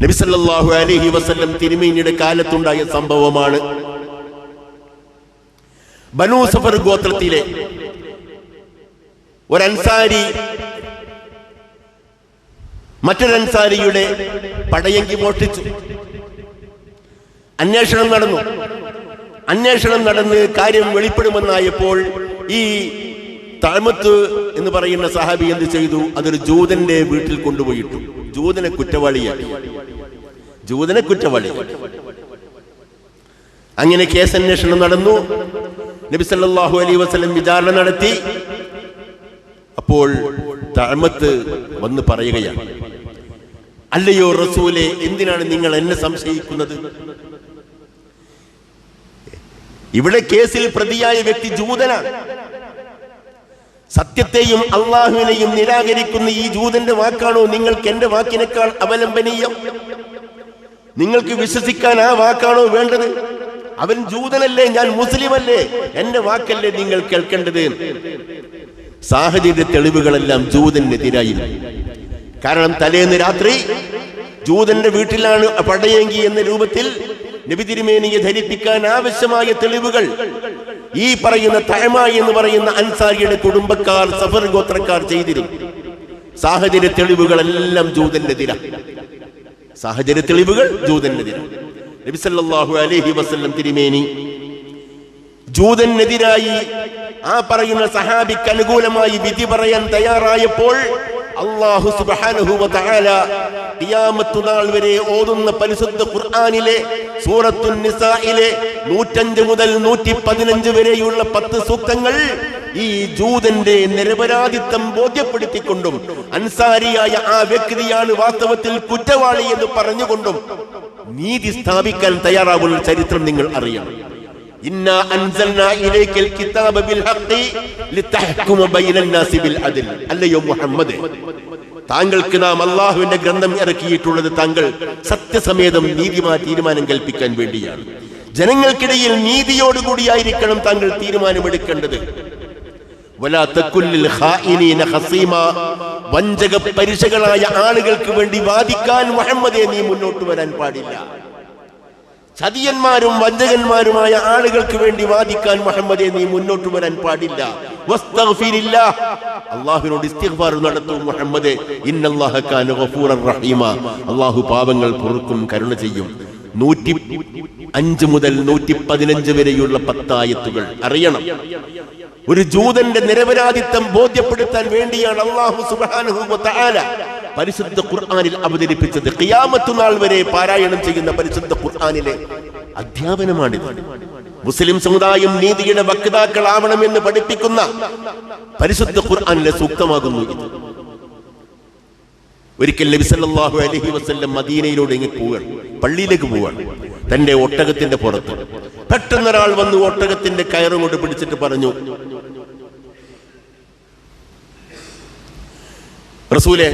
നബി സല്ലല്ലാഹു അലൈഹി വസല്ലം തിരുമേനിയുടെ കാലത്തുണ്ടായ സംഭവമാണ്. ബനൂ സഫർ ഗോത്രത്തിലെ ഒരു അൻസാരി മറ്റൊരു അൻസാരിയുടെ പടയങ്കി മോഷ്ടിച്ചു. അന്വേഷണം നടന്ന് കാര്യം വെളിപ്പെടുമെന്നായപ്പോൾ ഈ തഅമത്ത് എന്ന് പറയുന്ന സഹാബി എന്ത് ചെയ്തു? അതൊരു ജൂതന്റെ വീട്ടിൽ കൊണ്ടുപോയിട്ടു. ജൂതനെ കുറ്റവാളിയാക്കി. അങ്ങനെ കേസന്വേഷണം നടന്നു. നബി സല്ലല്ലാഹു അലൈഹി വസല്ലം വിചാരണ നടത്തി. അപ്പോൾ തഅമത്ത് വന്ന് പറയുകയാണ്, അല്ലയോ റസൂലേ, എന്തിനാണ് നിങ്ങൾ എന്നെ സംശയിക്കുന്നത്? ഇവിടെ കേസിൽ പ്രതിയായ വ്യക്തി ജൂതനാണ്. സത്യത്തെയും അള്ളാഹുവിനെയും നിരാകരിക്കുന്ന ഈ ജൂതന്റെ വാക്കാണോ നിങ്ങൾക്ക് എന്റെ വാക്കിനേക്കാൾ അവലംബനീയം? നിങ്ങൾക്ക് വിശ്വസിക്കാൻ ആ വാക്കാണോ വേണ്ടത്? അവൻ ജൂതനല്ലേ, ഞാൻ മുസ്ലിമല്ലേ, എന്റെ വാക്കല്ലേ നിങ്ങൾ കേൾക്കേണ്ടത്? സാഹചര്യ തെളിവുകളെല്ലാം ജൂതനെതിരായിരുന്നു. കാരണം തലേന്ന് രാത്രി ജൂതന്റെ വീട്ടിലാണ് പടയെങ്കി എന്ന രൂപത്തിൽ നബി തിരുമേനിയെ ധരിപ്പിക്കാൻ ആവശ്യമായ തെളിവുകൾ ഈ പറയുന്ന തഅമ എന്ന് പറയുന്ന അൻസാരിയുടെ കുടുംബക്കാർ, സഫർ ഗോത്രക്കാർ ചെയ്തിരുന്നു. സാഹചര്യ തെളിവുകളെല്ലാം ജൂതനെതിരാണ്. നബി സല്ലല്ലാഹു അലൈഹി വസല്ലം തിരുമേനി ജൂതനെതിരായി ആ പറയുന്ന സഹാബിക്ക് അനുകൂലമായി വിധി പറയാൻ തയ്യാറായപ്പോൾ അല്ലാഹു സുബ്ഹാനഹു വ തആല ഖിയാമത്ത് നാൾ വരെ ഓതുന്ന പരിശുദ്ധ ഖുർആനിലെ സൂറത്തുൻ നിസായിലെ 105 മുതൽ 115 വരെയുള്ള 10 സൂക്തങ്ങൾ ഈ ജൂതന്റെ നിരപരാധിത്വം ബോധ്യപ്പെടുത്തിക്കൊണ്ടും അൻസാരിയായ ആ വ്യക്തിയാണ് വാസ്തവത്തിൽ കുറ്റവാളി എന്ന് പറഞ്ഞുകൊണ്ടും നീതി സ്ഥാപിക്കാൻ തയ്യാറാവുന്ന ചരിത്രം നിങ്ങൾ അറിയണം. ഇന്നാ അൻസൽനാ ഇലൈക്കൽ കിതാബ ബിൽ ഹഖ് ലിതഹ്കുമ ബൈനൻ നാസി ബിൽ അദ്ൽ. അല്ലയോ മുഹമ്മദ്, താങ്കൾക്ക് നാം അല്ലാഹുവിന്റെ ഗ്രന്ഥം ഇറക്കിയിട്ടുള്ളത് താങ്കൾ സത്യസമേതം നീതിമാൻ തീരുമാനം കൽപ്പിക്കാൻ വേണ്ടിയാണ്. ജനങ്ങൾക്കിടയിൽ നീതിയോടുകൂടിയായിരിക്കണം താങ്കൾ തീരുമാനമെടുക്കേണ്ടത്. വലാ തകുല്ലിൽ ഖായിനീന ഖസീമ. വഞ്ചക പരിശകളായ ആളുകൾക്ക് വേണ്ടി വാദിക്കാൻ മുഹമ്മദേ നീ മുന്നോട്ട് വരാൻ പാടില്ല. ചതിയന്മാരും വഞ്ചകന്മാരുമായ ആളുകൾക്ക് വേണ്ടി വാദിക്കാൻ മുഹമ്മദേ നീ മുന്നോട്ട് വരാൻ പാടില്ല. വസ്തഗ്ഫിരില്ലാഹ്, അല്ലാഹുവിനോട് ഇസ്തിഗ്ഫാർ നടത്തൂ മുഹമ്മദേ. ഇന്നല്ലാഹ കാന ഗഫൂറർ റഹീമ, അല്ലാഹു പാപങ്ങൾ പൊറുക്കും, കരുണ ചെയ്യും. 105 മുതൽ 115 വരെയുള്ള 10 ആയത്തുകൾ അറിയണം. ഒരു ജൂതന്റെ നിരപരാധിത്വം ബോധ്യപ്പെടുത്താൻ വേണ്ടിയാണ് അല്ലാഹു സുബ്ഹാനഹു വ തആല പരിശുദ്ധ ഖുർആനിൽ അവതരിപ്പിച്ചത്. ഖിയാമത്ത് നാൾ വരെ പാരായണം ചെയ്യുന്ന പരിശുദ്ധ ഖുർആനിലെ അധ്യാപനമാണിത്. മുസ്ലിം സമുദായം നീതിയുടെ വക്താക്കളാവണമെന്ന് പഠിപ്പിക്കുന്ന പരിശുദ്ധ ഖുർആനിലെ സൂക്തമാകുന്നു ഇത്. ഒരിക്കൽ നബി സല്ലല്ലാഹു അലൈഹി വസല്ലം മദീനയിലൂടെ പോവുകയാണ്, പള്ളിയിലേക്ക് പോവുകയാണ്. തന്റെ ഒട്ടകത്തിന്റെ പുറത്ത് പെട്ടെന്നൊരാൾ വന്ന് ഒട്ടകത്തിന്റെ കയറും കൊണ്ട് പിടിച്ചിട്ട് പറഞ്ഞു, റസൂലേ,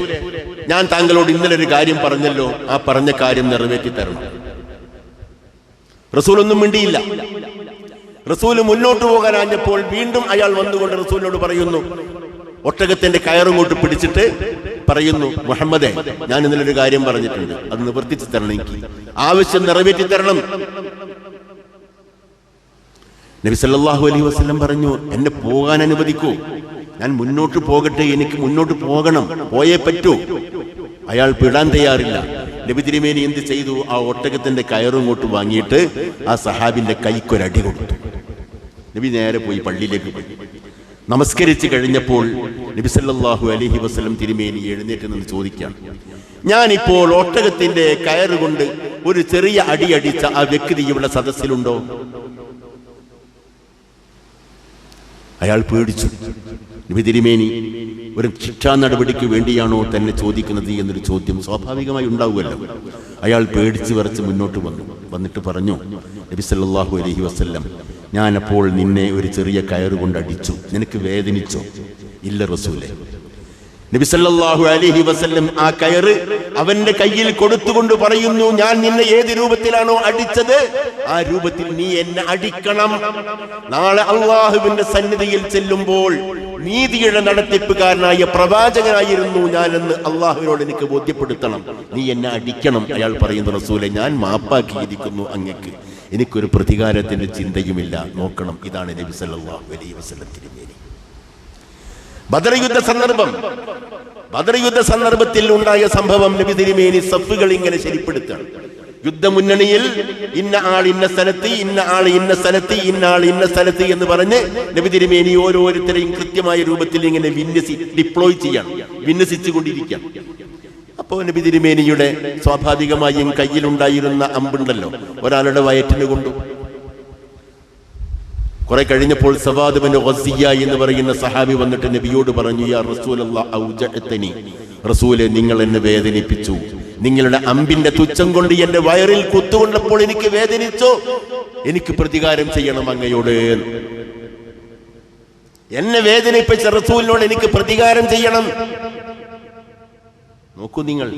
ഞാൻ താങ്കളോട് ഇന്നലെ ഒരു കാര്യം പറഞ്ഞല്ലോ, ആ പറഞ്ഞ കാര്യം നിറവേറ്റി തരണം. റസൂൽ ഒന്നും മിണ്ടിയില്ല. റസൂല് മുന്നോട്ട് പോകാനാഞ്ഞപ്പോൾ വീണ്ടും അയാൾ വന്നുകൊണ്ട് റസൂലിനോട് പറയുന്നു, ഒട്ടകത്തിന്റെ കയറും കൊണ്ട് പിടിച്ചിട്ട് പറയുന്നു, മുഹമ്മദേ, ഞാൻ ഇന്നലൊരു കാര്യം പറഞ്ഞിട്ടുണ്ട്, അത് നിവർത്തിച്ചു തരണം, എനിക്ക് ആവശ്യം നിറവേറ്റി തരണം. നബി സല്ലല്ലാഹു അലൈഹി വസല്ലം പറഞ്ഞു, എന്നെ പോകാൻ അനുവദിക്കൂ, ഞാൻ മുന്നോട്ട് പോകട്ടെ, എനിക്ക് മുന്നോട്ട് പോകണം, പോയേ പറ്റൂ. അയാൾ വിടാൻ തയ്യാറില്ല. നബി തിരുമേനി എന്ത് ചെയ്തു? ആ ഒട്ടകത്തിന്റെ കയറിങ്ങോട്ട് വാങ്ങിയിട്ട് ആ സഹാബിന്റെ കൈക്കൊരടി കൊടുത്തു. നബി നേരെ പോയി പള്ളിയിലേക്ക് പോയി. നമസ്കരിച്ച് കഴിഞ്ഞപ്പോൾ നബി സല്ലല്ലാഹു അലൈഹി വസല്ലം തിരുമേനി എഴുന്നേറ്റ് നിന്ന് ചോദിക്കുകയാണ്, ഞാനിപ്പോൾ ഒട്ടകത്തിന്റെ കയറുകൊണ്ട് ഒരു ചെറിയ അടി അടിച്ച ആ വ്യക്തി ഇവിടെ സദസ്സിലുണ്ടോ? അയാൾ പേടിച്ചു. നബി തിരുമേനി ഒരു ശിക്ഷാ നടപടിക്ക് വേണ്ടിയാണോ തന്നെ ചോദിക്കുന്നത് എന്നൊരു ചോദ്യം സ്വാഭാവികമായി ഉണ്ടാവുമല്ലോ. അയാൾ പേടിച്ച് വിറച്ച് മുന്നോട്ട് വന്നിട്ട് പറഞ്ഞു, നബി സല്ലല്ലാഹു അലൈഹി വസല്ലം, ഞാനപ്പോൾ നിന്നെ ഒരു ചെറിയ കയറുകൊണ്ട് അടിച്ചു, നിനക്ക് വേദനിച്ചോ? ഇല്ല റസൂലേ. നബി സല്ലല്ലാഹു അലൈഹി വസല്ലം ആ കയറ് അവന്റെ കയ്യിൽ കൊടുത്തുകൊണ്ട് പറയുന്നു, ഞാൻ നിന്നെ ഏത് രൂപത്തിലാണോ അടിച്ചത് ആ രൂപത്തിൽ നീ എന്നെ അടിക്കണം. നാളെ അള്ളാഹുവിന്റെ സന്നിധിയിൽ ചെല്ലുമ്പോൾ നീതിയുടെ നടത്തിപ്പുകാരനായ പ്രവാചകനായിരുന്നു ഞാനെന്ന് അള്ളാഹുവിനോട് എനിക്ക് ബോധ്യപ്പെടുത്തണം, നീ എന്നെ അടിക്കണം. അയാൾ പറയുന്നു, റസൂലെ, ഞാൻ മാപ്പാക്കിയിരിക്കുന്നു അങ്ങക്ക്, എനിക്കൊരു പ്രതികാരത്തിന്റെ ചിന്തയുമില്ല, നോക്കണം. ഇതാണ് നബി സല്ലല്ലാഹു അലൈഹി വസല്ലം തിരുമേനി. ബദർ യുദ്ധ സന്ദർഭത്തിൽ ഉണ്ടായ സംഭവം നബി തിരുമേനി സഫുകൾ ഇങ്ങനെ ശരിപ്പെടുത്താണ്. യുദ്ധമുന്നണിയിൽ ഇന്ന ആൾ ഇന്ന സ്ഥലത്ത്, ഇന്ന ആൾ ഇന്ന സ്ഥലത്ത്, ഇന്ന ആൾ ഇന്ന സ്ഥലത്ത് എന്ന് പറഞ്ഞ് നബി തിരുമേനി ഓരോരുത്തരെയും കൃത്യമായ രൂപത്തിൽ ഇങ്ങനെ ഡിപ്ലോയ് ചെയ്യണം, വിന്യസിച്ചുകൊണ്ടിരിക്കണം. അപ്പോ നബി തിരുമേനിയുടെ സ്വാഭാവികമായും കയ്യിലുണ്ടായിരുന്ന അമ്പുണ്ടല്ലോ, ഒരാളുടെ വയറ്റിന് കൊണ്ടു. കുറെ കഴിഞ്ഞപ്പോൾ സവാദ് ബിൻ ഗസിയ എന്ന് പറയുന്ന സഹാബി വന്നിട്ട് നബിയോട് പറഞ്ഞു, യാ റസൂലല്ലാഹ് ഔജഅതനി, റസൂലെ, നിങ്ങൾ എന്നെ വേദനിപ്പിച്ചു, നിങ്ങളുടെ അമ്പിന്റെ തുച്ഛം കൊണ്ട് എന്റെ വയറിൽ കുത്തുകൊണ്ടപ്പോൾ എനിക്ക് വേദനിച്ചു, എനിക്ക് പ്രതികാരം ചെയ്യണം അങ്ങയോട്. എന്നെ വേദനിപ്പിച്ച റസൂലിനോട് എനിക്ക് പ്രതികാരം ചെയ്യണം. നോക്കൂ നിങ്ങൾ,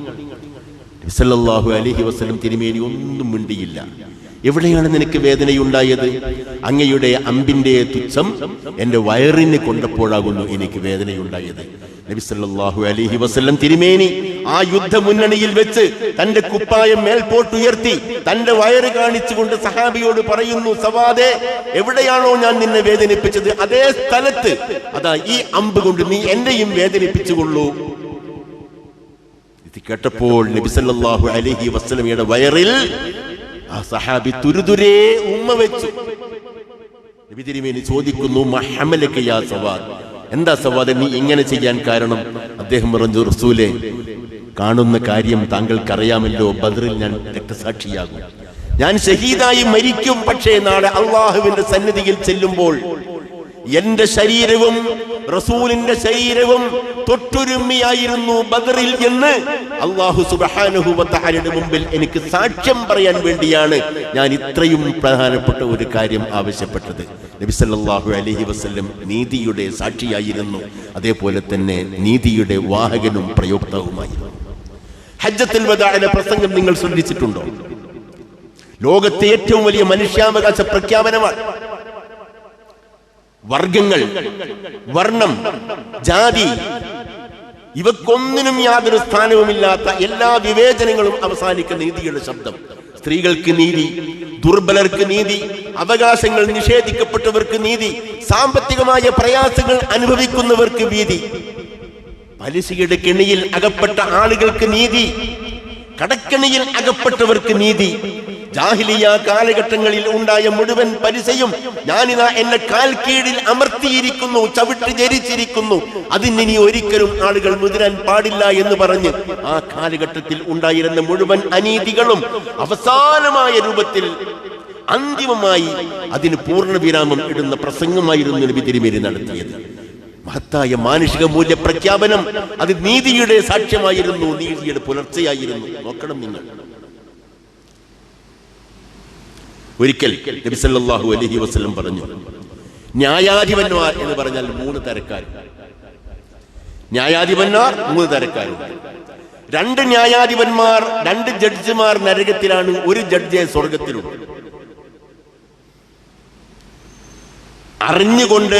നബി സല്ലല്ലാഹു അലൈഹി വസല്ലം തിരുമേനി ഒന്നും മിണ്ടിയില്ല. എവിടെയാണ് നിനക്ക് വേദനയുണ്ടായത്? അങ്ങയുടെ അമ്പിന്റെ തുച്ഛം എന്റെ വയറിന് കൊണ്ടപ്പോഴാകുന്നു എനിക്ക് വേദനയുണ്ടായത്. നബി സല്ലല്ലാഹു അലൈഹി വസല്ലം തിരുമേനി ആ യുദ്ധമുന്നണിയിൽ വെച്ച് തന്റെ കുപ്പായം മേൽപോട്ടുയർത്തി തന്റെ വയറ് കാണിച്ചുകൊണ്ട് സഹാബിയോട് പറയുന്നു, സവാദേ, എവിടെയാണോ ഞാൻ നിന്നെ വേദനിപ്പിച്ചത് അതേ സ്ഥലത്ത് അതാ ഈ അമ്പ് കൊണ്ട് നീ എന്നെയും വേദനിപ്പിച്ചുകൊള്ളൂ. ഇത് കേട്ടപ്പോൾ നബി സല്ലല്ലാഹു അലൈഹി വസല്ലമയുടെ വയറിൽ ആ സഹാബി തുരുതുരേ ഉമ്മ വെച്ചു. നബി തിരുമേനി ചോദിക്കുന്നു, മഹമലക യാ സവാദ്, എന്താ സവാദ് നീ ഇങ്ങനെ ചെയ്യാൻ കാരണം? അദ്ദേഹം പറഞ്ഞു, റസൂലേ, കാണുന്ന കാര്യം താങ്കൾക്കറിയാമല്ലോ, ബദറിൽ ഞാൻ രക്തസാക്ഷിയാകും, ഞാൻ ഷഹീദായി മരിക്കും. പക്ഷേ നാളെ അള്ളാഹുവിന്റെ സന്നിധിയിൽ ചെല്ലുമ്പോൾ എന്റെ ശരീരവും റസൂലിന്റെ ശരീരവും തൊട്ടുരുമ്മിയായിരുന്നു ബദറിൽ എന്ന് അല്ലാഹു സുബ്ഹാനഹു വ തആലയുടെ മുമ്പിൽ എനിക്ക് സാക്ഷ്യം പറയാൻ വേണ്ടിയാണ് ഞാൻ ഇത്രയും പ്രധാനപ്പെട്ട ഒരു കാര്യം ആവശ്യപ്പെട്ടത്. നബി സല്ലല്ലാഹു അലൈഹി വസല്ലം നീതിയുടെ സാക്ഷിയായിരുന്നു, അതേപോലെ തന്നെ നീതിയുടെ വാഹകനും പ്രയോക്താവുമായിരുന്നു. ഹജ്ജത്തുൽ വദാഇലെ പ്രസംഗം നിങ്ങൾ ശ്രദ്ധിച്ചിട്ടുണ്ടോ? ലോകത്തെ ഏറ്റവും വലിയ മനുഷ്യാവകാശ പ്രഖ്യാപനമാണ്. വർഗങ്ങൾ, വർണ്ണം, ജാതി ഇവക്കൊന്നിനും യാതൊരു സ്ഥാനവുമില്ലാത്ത എല്ലാ വിവേചനങ്ങളും അവസാനിക്കുന്ന നീതിയുടെ ശബ്ദം. സ്ത്രീകൾക്ക് നീതി, ദുർബലർക്ക് നീതി, അവകാശങ്ങൾ നിഷേധിക്കപ്പെട്ടവർക്ക് നീതി, സാമ്പത്തികമായ പ്രയാസങ്ങൾ അനുഭവിക്കുന്നവർക്ക് നീതി, പലിശയുടെ കെണിയിൽ അകപ്പെട്ട ആളുകൾക്ക് നീതി, കടക്കെണിയിൽ അകപ്പെട്ടവർക്ക് നീതി. ജാഹിലിയ കാലഘട്ടങ്ങളിൽ ഉണ്ടായ മുഴുവൻ പരിസയും ഞാനിതാ എന്നെ കാൽ കീഴിൽ അമർത്തിയിരിക്കുന്നു, ചവിട്ടി ജരിച്ചിരിക്കുന്നു, അതിനി ഒരിക്കലും ആളുകൾ മുതിരാൻ പാടില്ല എന്ന് പറഞ്ഞ് ആ കാലഘട്ടത്തിൽ ഉണ്ടായിരുന്ന മുഴുവൻ അനീതികളും അവസാനമായ രൂപത്തിൽ അന്തിമമായി അതിന് പൂർണ്ണവിരാമം ഇടുന്ന പ്രസംഗമായിരുന്നു നബി തിരുമേനി നടത്തിയത്. മഹത്തായ മാനുഷിക മൂല്യ പ്രഖ്യാപനം, അത് നീതിയുടെ സാക്ഷ്യമായിരുന്നു, നീതിയുടെ പുലർച്ചയായിരുന്നു. നോക്കണം നിങ്ങൾ. ഒരിക്കൽ നബി സല്ലല്ലാഹു അലൈഹി വസല്ലം പറഞ്ഞു, ന്യായാധിപന്മാർ എന്ന് പറഞ്ഞാൽ 3 തരക്കാർ. ന്യായാധിപന്മാർ 3 തരക്കാരുണ്ട്. 2 ന്യായാധിപന്മാർ, 2 ജഡ്ജിമാർ നരകത്തിലാണ്, 1 ജഡ്ജ് സ്വർഗത്തിലുണ്ട്. അറിഞ്ഞുകൊണ്ട്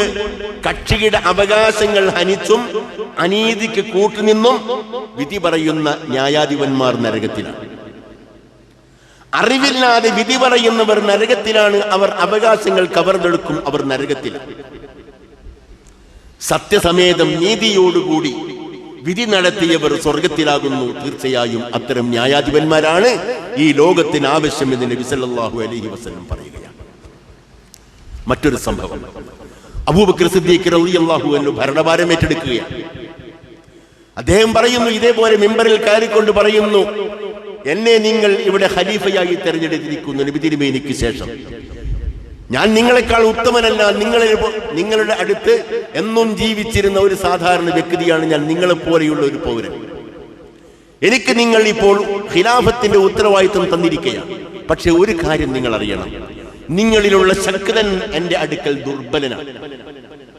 കക്ഷിയുടെ അവകാശങ്ങൾ ഹനിച്ചും അനീതിക്ക് കൂട്ടുനിന്നും വിധി പറയുന്ന ന്യായാധിപന്മാർ നരകത്തിലാണ്. അറിവില്ലാതെ വിധി പറയുന്നവർ നരകത്തിലാണ്. അവർ അവകാശങ്ങൾ കവർന്നെടുക്കും, അവർ നരകത്തിലാണ്. സത്യസമേതം നീതിയോടുകൂടി വിധി നടത്തിയവർ സ്വർഗത്തിലാകുന്നു. തീർച്ചയായും അത്തരം ന്യായാധിപന്മാരാണ് ഈ ലോകത്തിന് ആവശ്യമെന്ന് നബി സല്ലല്ലാഹു അലൈഹി വസല്ലം പറയുകയാണ്. മറ്റൊരു സംഭവം, അബൂബക്കർ സിദ്ദീഖ് റളിയല്ലാഹു അൻഹു ഭരണഭാരം ഏറ്റെടുക്കുകയാണ്. അദ്ദേഹം പറയുന്നു, ഇതേപോലെ മിമ്പറിൽ കയറിക്കൊണ്ട് പറയുന്നു, എന്നെ നിങ്ങൾ ഇവിടെ ഖലീഫയായി തെരഞ്ഞെടുത്തിരിക്കുന്നു നബി തിരുമേനിക്ക് ശേഷം. ഞാൻ നിങ്ങളെക്കാൾ ഉത്തമനല്ല. നിങ്ങളുടെ അടുത്ത് എന്നും ജീവിച്ചിരുന്ന ഒരു സാധാരണ വ്യക്തിയാണ് ഞാൻ, നിങ്ങളെപ്പോലെയുള്ള ഒരു പൗരൻ. എനിക്ക് നിങ്ങൾ ഇപ്പോൾ ഖിലാഫത്തിന്റെ ഉത്തരവാദിത്വം തന്നിരിക്കുകയാണ്. പക്ഷെ ഒരു കാര്യം നിങ്ങൾ അറിയണം, നിങ്ങളിലുള്ള ശക്തൻ എന്റെ അടുക്കൽ ദുർബലനാണ്.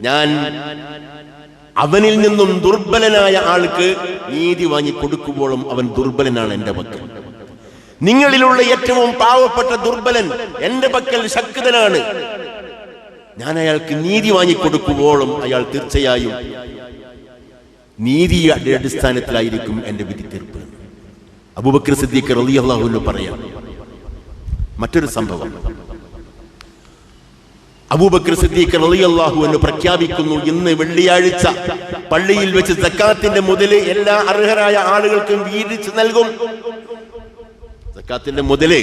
ഞാൻ അവനിൽ നിന്നും ദുർബലനായ ആൾക്ക് നീതി വാങ്ങി കൊടുക്കുമ്പോഴും അവൻ ദുർബലനാണ് എന്റെ പക്കൽ. നിങ്ങളിലുള്ള ഏറ്റവും പാവപ്പെട്ട ദുർബലൻ എന്റെ പക്കൽ ശക്തനാണ്. ഞാൻ അയാൾക്ക് നീതി വാങ്ങിക്കൊടുക്കുമ്പോഴും അയാൾ തീർച്ചയായും നീതിയുടെ അടിസ്ഥാനത്തിലായിരിക്കും എന്റെ വിധി തീർപ്പ്. അബൂബക്കർ സിദ്ദീഖ് റളിയല്ലാഹു അൻഹു പറയാം. മറ്റൊരു സംഭവം, അബൂബക്കർ സിദ്ദീഖ് റളിയല്ലാഹു അൻഹു പ്രഖ്യാപിക്കുന്നു, ഇന്ന് വെള്ളിയാഴ്ച പള്ളിയിൽ വെച്ച് സക്കാത്തിന്റെ മുതല് എല്ലാ അർഹരായ ആളുകൾക്കും വീതിച്ചു നൽകും. സക്കാത്തിന്റെ മുതല്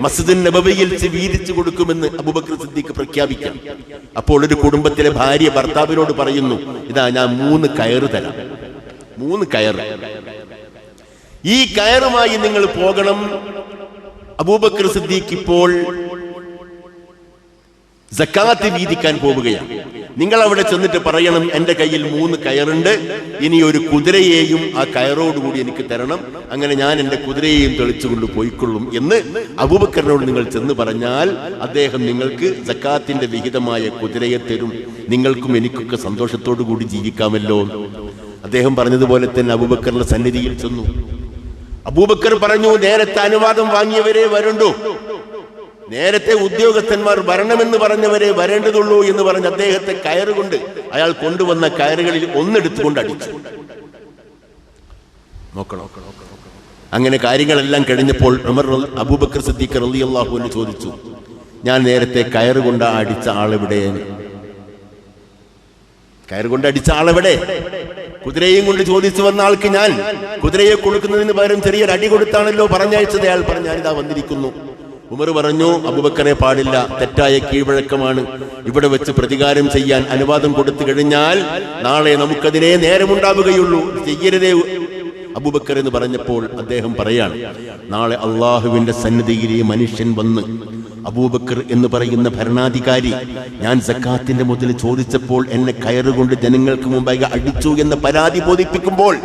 മസ്ജിദുൻ നബവിയിൽ വീതിച്ചു കൊടുക്കുമെന്ന് അബൂബക്കർ സിദ്ദീഖ് പ്രഖ്യാപിക്കാം. അപ്പോൾ ഒരു കുടുംബത്തിലെ ഭാര്യ ഭർത്താവിനോട് പറയുന്നു, ഇതാ ഞാൻ 3 കയറ് തരാം, 3 കയറ്, ഈ കയറുമായി നിങ്ങൾ പോകണം. അബൂബക്കർ സിദ്ദീഖ് ഇപ്പോൾ സക്കാത്ത് വീതിക്കാൻ പോവുകയാണ്. നിങ്ങൾ അവിടെ ചെന്നിട്ട് പറയണം, എന്റെ കയ്യിൽ 3 കയറുണ്ട്, ഇനി ഒരു കുതിരയെയും ആ കയറോടുകൂടി എനിക്ക് തരണം. അങ്ങനെ ഞാൻ എന്റെ കുതിരയെയും തെളിച്ചുകൊണ്ട് പോയിക്കൊള്ളും എന്ന് അബൂബക്കറിനോട് നിങ്ങൾ ചെന്ന് പറഞ്ഞാൽ അദ്ദേഹം നിങ്ങൾക്ക് സക്കാത്തിന്റെ വിഹിതമായ കുതിരയെ തരും. നിങ്ങൾക്കും എനിക്കൊക്കെ സന്തോഷത്തോടു കൂടി ജീവിക്കാമല്ലോ. അദ്ദേഹം പറഞ്ഞതുപോലെ തന്നെ അബൂബക്കറിന്റെ സന്നിധിയിൽ ചെന്നു. അബൂബക്കർ പറഞ്ഞു, നേരത്തെ അനുവാദം വാങ്ങിയവരെ വരണ്ടു, നേരത്തെ ഉദ്യോഗസ്ഥന്മാർ വരണമെന്ന് പറഞ്ഞവരെ വരേണ്ടതുള്ളൂ എന്ന് പറഞ്ഞ് അദ്ദേഹത്തെ കയറുകൊണ്ട് അയാൾ കൊണ്ടുവന്ന കയറുകളിൽ ഒന്നെടുത്തുകൊണ്ട് അടിച്ചു. നോക്കണം. അങ്ങനെ കാര്യങ്ങളെല്ലാം കഴിഞ്ഞപ്പോൾ അബൂബക്കർ സിദ്ദീഖ് റളിയല്ലാഹു അൻഹു ചോദിച്ചു, ഞാൻ നേരത്തെ കയറുകൊണ്ട് അടിച്ച ആളെവിടെ? കയറുകൊണ്ട് അടിച്ച ആളെവിടെ? കുതിരയും കൊണ്ട് ചോദിച്ചു വന്ന ആൾക്ക് ഞാൻ കുതിരയെ കൊടുക്കുന്നതിന് പകരം ചെറിയൊരു അടി കൊടുത്താണല്ലോ പറഞ്ഞയച്ചത്. അയാൾ പറഞ്ഞു, ഞാനിതാ വന്നിരിക്കുന്നു. ഉമർ പറഞ്ഞു, അബൂബക്കറെ പാടില്ല, തെറ്റായ കീഴ്വഴക്കമാണ്. ഇവിടെ വെച്ച് പ്രതികാരം ചെയ്യാൻ അനുവാദം കൊടുത്തു കഴിഞ്ഞാൽ നാളെ നമുക്കതിനെ നേരമുണ്ടാവുകയുള്ളൂ, ചെയ്യരുതേ അബൂബക്കർ എന്ന് പറഞ്ഞപ്പോൾ അദ്ദേഹം പറയാണ്, നാളെ അള്ളാഹുവിന്റെ സന്നിധിയിൽ ഈ മനുഷ്യൻ വന്ന് അബൂബക്കർ എന്ന് പറയുന്ന ഭരണാധികാരി ഞാൻ സക്കാത്തിന്റെ മുതൽ ചോദിച്ചപ്പോൾ എന്നെ കയറുകൊണ്ട് ജനങ്ങൾക്ക് മുമ്പായി അടിച്ചു എന്ന പരാതി ബോധിപ്പിക്കുമ്പോൾ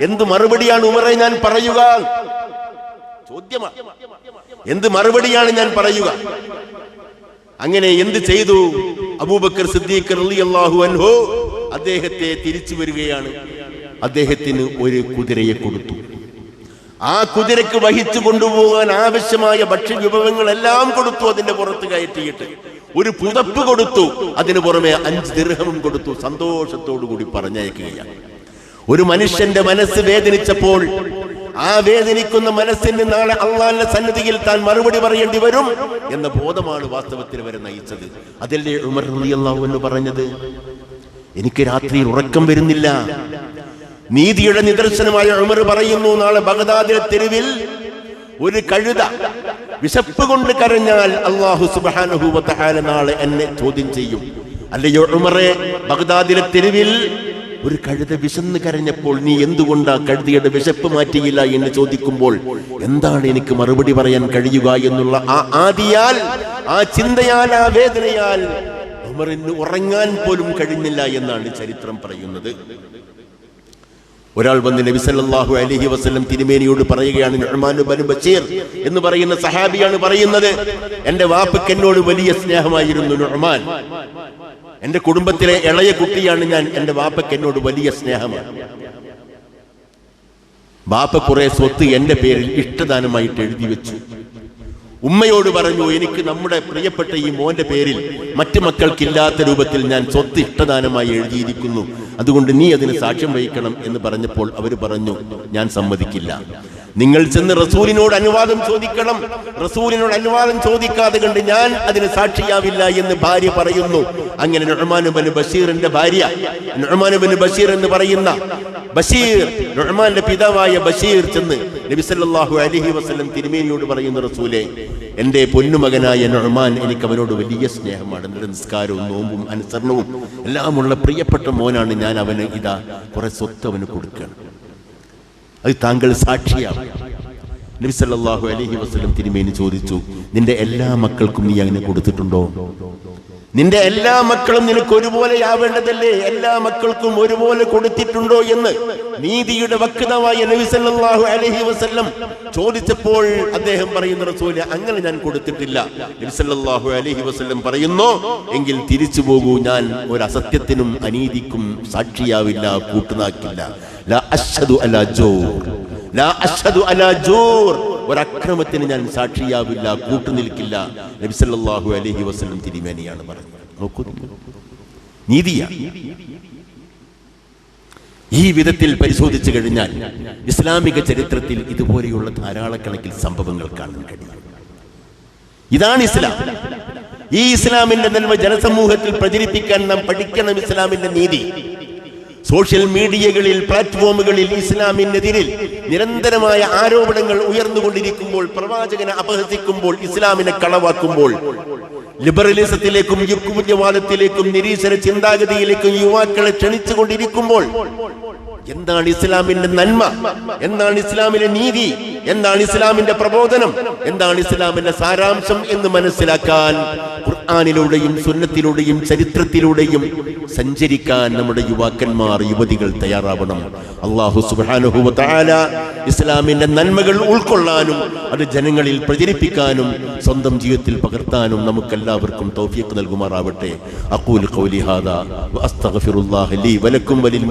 എന്ത് മറുപടിയാണ് ഉമറെ ഞാൻ പറയുക? ചോദ്യമാണ്. എന്ത് മറുപടിയാണ് ഞാൻ പറയുക? അങ്ങനെ എന്ത് ചെയ്തു അബൂബക്കർ സിദ്ദീഖ് റളിയല്ലാഹു അൻഹു? അദ്ദേഹത്തെ തിരിച്ചു വരികയാണ്. അദ്ദേഹത്തിന് ഒരു കുതിരയെ കൊടുത്തു. ആ കുതിരക്ക് വഹിച്ചു കൊണ്ടുപോകാൻ ആവശ്യമായ ഭക്ഷ്യവിഭവങ്ങളെല്ലാം കൊടുത്തു. അതിന്റെ പുറത്ത് കയറ്റിയിട്ട് ഒരു പുതപ്പ് കൊടുത്തു. അതിനു പുറമെ 5 ദിർഹമും കൊടുത്തു. സന്തോഷത്തോടുകൂടി പറഞ്ഞയക്കുകയാണ്. ഒരു മനുഷ്യന്റെ മനസ്സ് വേദനിച്ചപ്പോൾ ആ വേദനിക്കുന്ന മനസ്സിന് നാളെ അള്ളാഹുവിന്റെ സന്നിധിയിൽ താൻ മറുപടി പറയേണ്ടി വരും എന്ന ബോധമാണ് വാസ്തവത്തിൽ വരെ നയിച്ചത്. അതല്ലേ ഉമർ റളിയല്ലാഹു അൻഹു പറഞ്ഞത്, എനിക്ക് രാത്രിയിൽ ഉറക്കം വരുന്നില്ല. നീതിയുടെ നിദർശനമായ ഉമർ പറയുന്നു, നാളെ ബഗ്ദാദിലെ തെരുവിൽ ഒരു കഴുത വിശപ്പ് കൊണ്ട് കരഞ്ഞാൽ അല്ലാഹു സുബ്ഹാനഹു വ തആല നാളെ എന്നെ ചോദ്യം ചെയ്യും. അല്ലയോ ഉമറേ, ബഗ്ദാദിലെ തെരുവിൽ ഒരു കഴുത വിശന്ന് കരഞ്ഞപ്പോൾ നീ എന്തുകൊണ്ടാ കഴുതയുടെ വിശപ്പ് മാറ്റിയില്ല എന്ന് ചോദിക്കുമ്പോൾ എന്താണ് എനിക്ക് മറുപടി പറയാൻ കഴിയുക എന്നുള്ള ആ ആദിയാൽ, ആ ചിന്തയാൽ, ആ വേദനയാൽ ഉമറിന് ഉറങ്ങാൻ പോലും കഴിഞ്ഞില്ല എന്നാണ് ചരിത്രം പറയുന്നത്. ഒരാൾ വന്ന് നബി സല്ലല്ലാഹു അലൈഹി വസല്ലം തിരുമേനിയോട് പറയുകയാണ്, നുഅ്മാൻ ഇബ്നു ബശീർ എന്ന് പറയുന്ന സഹാബിയാണ് പറയുന്നത്, എന്റെ വാപ്പയ്ക്ക് എന്നോട് വലിയ സ്നേഹമായിരുന്നു നുഅ്മാൻ. എന്റെ കുടുംബത്തിലെ ഇളയ കുട്ടിയാണ് ഞാൻ. എന്റെ വാപ്പയ്ക്ക് എന്നോട് വലിയ സ്നേഹമാണ്. ബാപ്പ കുറെ സ്വത്ത് എന്റെ പേരിൽ ഇഷ്ടദാനമായിട്ട് എഴുതി വെച്ചു. ഉമ്മയോട് പറഞ്ഞു, എനിക്ക് നമ്മുടെ പ്രിയപ്പെട്ട ഈ മോന്റെ പേരിൽ മറ്റു മക്കൾക്കില്ലാത്ത രൂപത്തിൽ ഞാൻ സ്വത്ത് ഇഷ്ടദാനമായി എഴുതിയിരിക്കുന്നു, അതുകൊണ്ട് നീ അതിന് സാക്ഷ്യം വഹിക്കണം എന്ന് പറഞ്ഞപ്പോൾ അവർ പറഞ്ഞു, ഞാൻ സമ്മതിക്കില്ല. നിങ്ങൾ ചെന്ന് റസൂലിനോട് അനുവാദം ചോദിക്കണം. റസൂലിനോട് അനുവാദം ചോദിക്കാതെ കണ്ട് ഞാൻ അതിന് സാക്ഷിയാവില്ല എന്ന് ഭാര്യ പറയുന്നു. അങ്ങനെ നുഅ്മാൻ ഇബ്നു ബശീറിന്റെ ഭാര്യ, നുഅ്മാൻ ഇബ്നു ബശീർ എന്ന് പറയുന്ന ബശീർ, നുഅ്മാന്റെ പിതാവായ ബശീർ ചെന്ന് നബി സല്ലല്ലാഹു അലൈഹി വസല്ലം തിരുമേനിയോട് പറയുന്നു, റസൂലേ, എന്റെ പൊന്നുമകനായ നുഅ്മാൻ, എനിക്ക് അവനോട് വലിയ സ്നേഹമാണ്. എന്റെ നിസ്കാരവും നോമ്പും അനുസരണവും എല്ലാമുള്ള പ്രിയപ്പെട്ട മോനാണ് ഞാൻ. അവന് ഇതാ കുറെ സ്വത്ത് അവന് കൊടുക്കുകയാണ്, അത് താങ്കൾ സാക്ഷിയാവും. നബി സല്ലല്ലാഹു അലൈഹി വസല്ലം തിരുമേനി ചോദിച്ചു, നിന്റെ എല്ലാ മക്കൾക്കും നീ അങ്ങനെ കൊടുത്തിട്ടുണ്ടോ? നിന്റെ എല്ലാ മക്കളും നിനക്ക് ഒരുപോലെയാവേണ്ടതല്ലേ? എല്ലാ മക്കൾക്കും ഒരുപോലെ കൊടുത്തിട്ടുണ്ടോ എന്ന് നീതിയുടെ വക്താവായ നബി സല്ലല്ലാഹു അലൈഹി വസല്ലം ചോദിച്ചപ്പോൾ അദ്ദേഹം പറയുന്ന, റസൂലേ, അങ്ങനെ ഞാൻ കൊടുത്തിട്ടില്ല. നബി സല്ലല്ലാഹു അലൈഹി വസല്ലം പറയുന്നു, എങ്കിൽ തിരിച്ചു പോകൂ, ഞാൻ ഒരു അസത്യത്തിനും അനീതിക്കും സാക്ഷിയാവില്ല, കൂട്ടുനാക്കില്ല. ലാ അശ്ഹദു അലാ ജൂർ, ലാ അശ്ഹദു അലാ ജൂർ, ഒരക്രമത്തിന് ഞാൻ സാക്ഷിയാവില്ല, കൂട്ടുനിൽക്കില്ല. നബി സല്ലല്ലാഹു അലൈഹി വസല്ലം തിരുമേനിയാണ് പറഞ്ഞത്. നോക്കൂ, നീതിയാണ്. ഈ വിധത്തിൽ പരിശോധിച്ചു കഴിഞ്ഞാൽ ഇസ്ലാമിക ചരിത്രത്തിൽ ഇതുപോലെയുള്ള ധാരാളക്കണക്കിൽ സംഭവങ്ങൾ കാണാൻ കഴിയും. ഇതാണ് ഇസ്ലാം. ഈ ഇസ്ലാമിന്റെ നന്മ ജനസമൂഹത്തിൽ പ്രചരിപ്പിക്കാൻ നാം പഠിക്കണം. ഇസ്ലാമിന്റെ നീതി സോഷ്യൽ മീഡിയകളിൽ, പ്ലാറ്റ്ഫോമുകളിൽ ഇസ്ലാമിനെതിരിൽ നിരന്തരമായ ആരോപണങ്ങൾ ഉയർന്നുകൊണ്ടിരിക്കുമ്പോൾ, പ്രവാചകനെ അപഹസിക്കുമ്പോൾ, ഇസ്ലാമിനെ കളവാക്കുമ്പോൾ, ലിബറലിസത്തിലേക്കും യുക്തിവാദത്തിലേക്കും നിരീശ്വര ചിന്താഗതിയിലേക്കും യുവാക്കളെ ക്ഷണിച്ചുകൊണ്ടിരിക്കുമ്പോൾ എന്താണ് ഇസ്ലാമിന്റെ നന്മ, എന്താണ് ഇസ്ലാമിന്റെ നീതി, എന്താണ് ഇസ്ലാമിന്റെ പ്രബോധനം, എന്താണ് ഇസ്ലാമിന്റെ സാരാംശം എന്ന് മനസ്സിലാക്കാൻ ഖുർആനിലൂടെയും സുന്നത്തിലൂടെയും ചരിത്രത്തിലൂടെയും സഞ്ചരിക്കാൻ നമ്മുടെ യുവാക്കന്മാർ, യുവതികൾ തയ്യാറാവണം. അല്ലാഹു സുബ്ഹാനഹു വ തആല ഇസ്ലാമിന്റെ നന്മകൾ ഉൾക്കൊള്ളാനും അത് ജനങ്ങളിൽ പ്രചരിപ്പിക്കാനും സ്വന്തം ജീവിതത്തിൽ പകർത്താനും നമുക്കെല്ലാവർക്കും തൗഫീഖ് നൽകുമാറാവട്ടെ. അഖൂലു ഖൗലി ഹാദാ വ അസ്തഗ്ഫിറുല്ലാഹ ലീ വലക്കും വലിൽ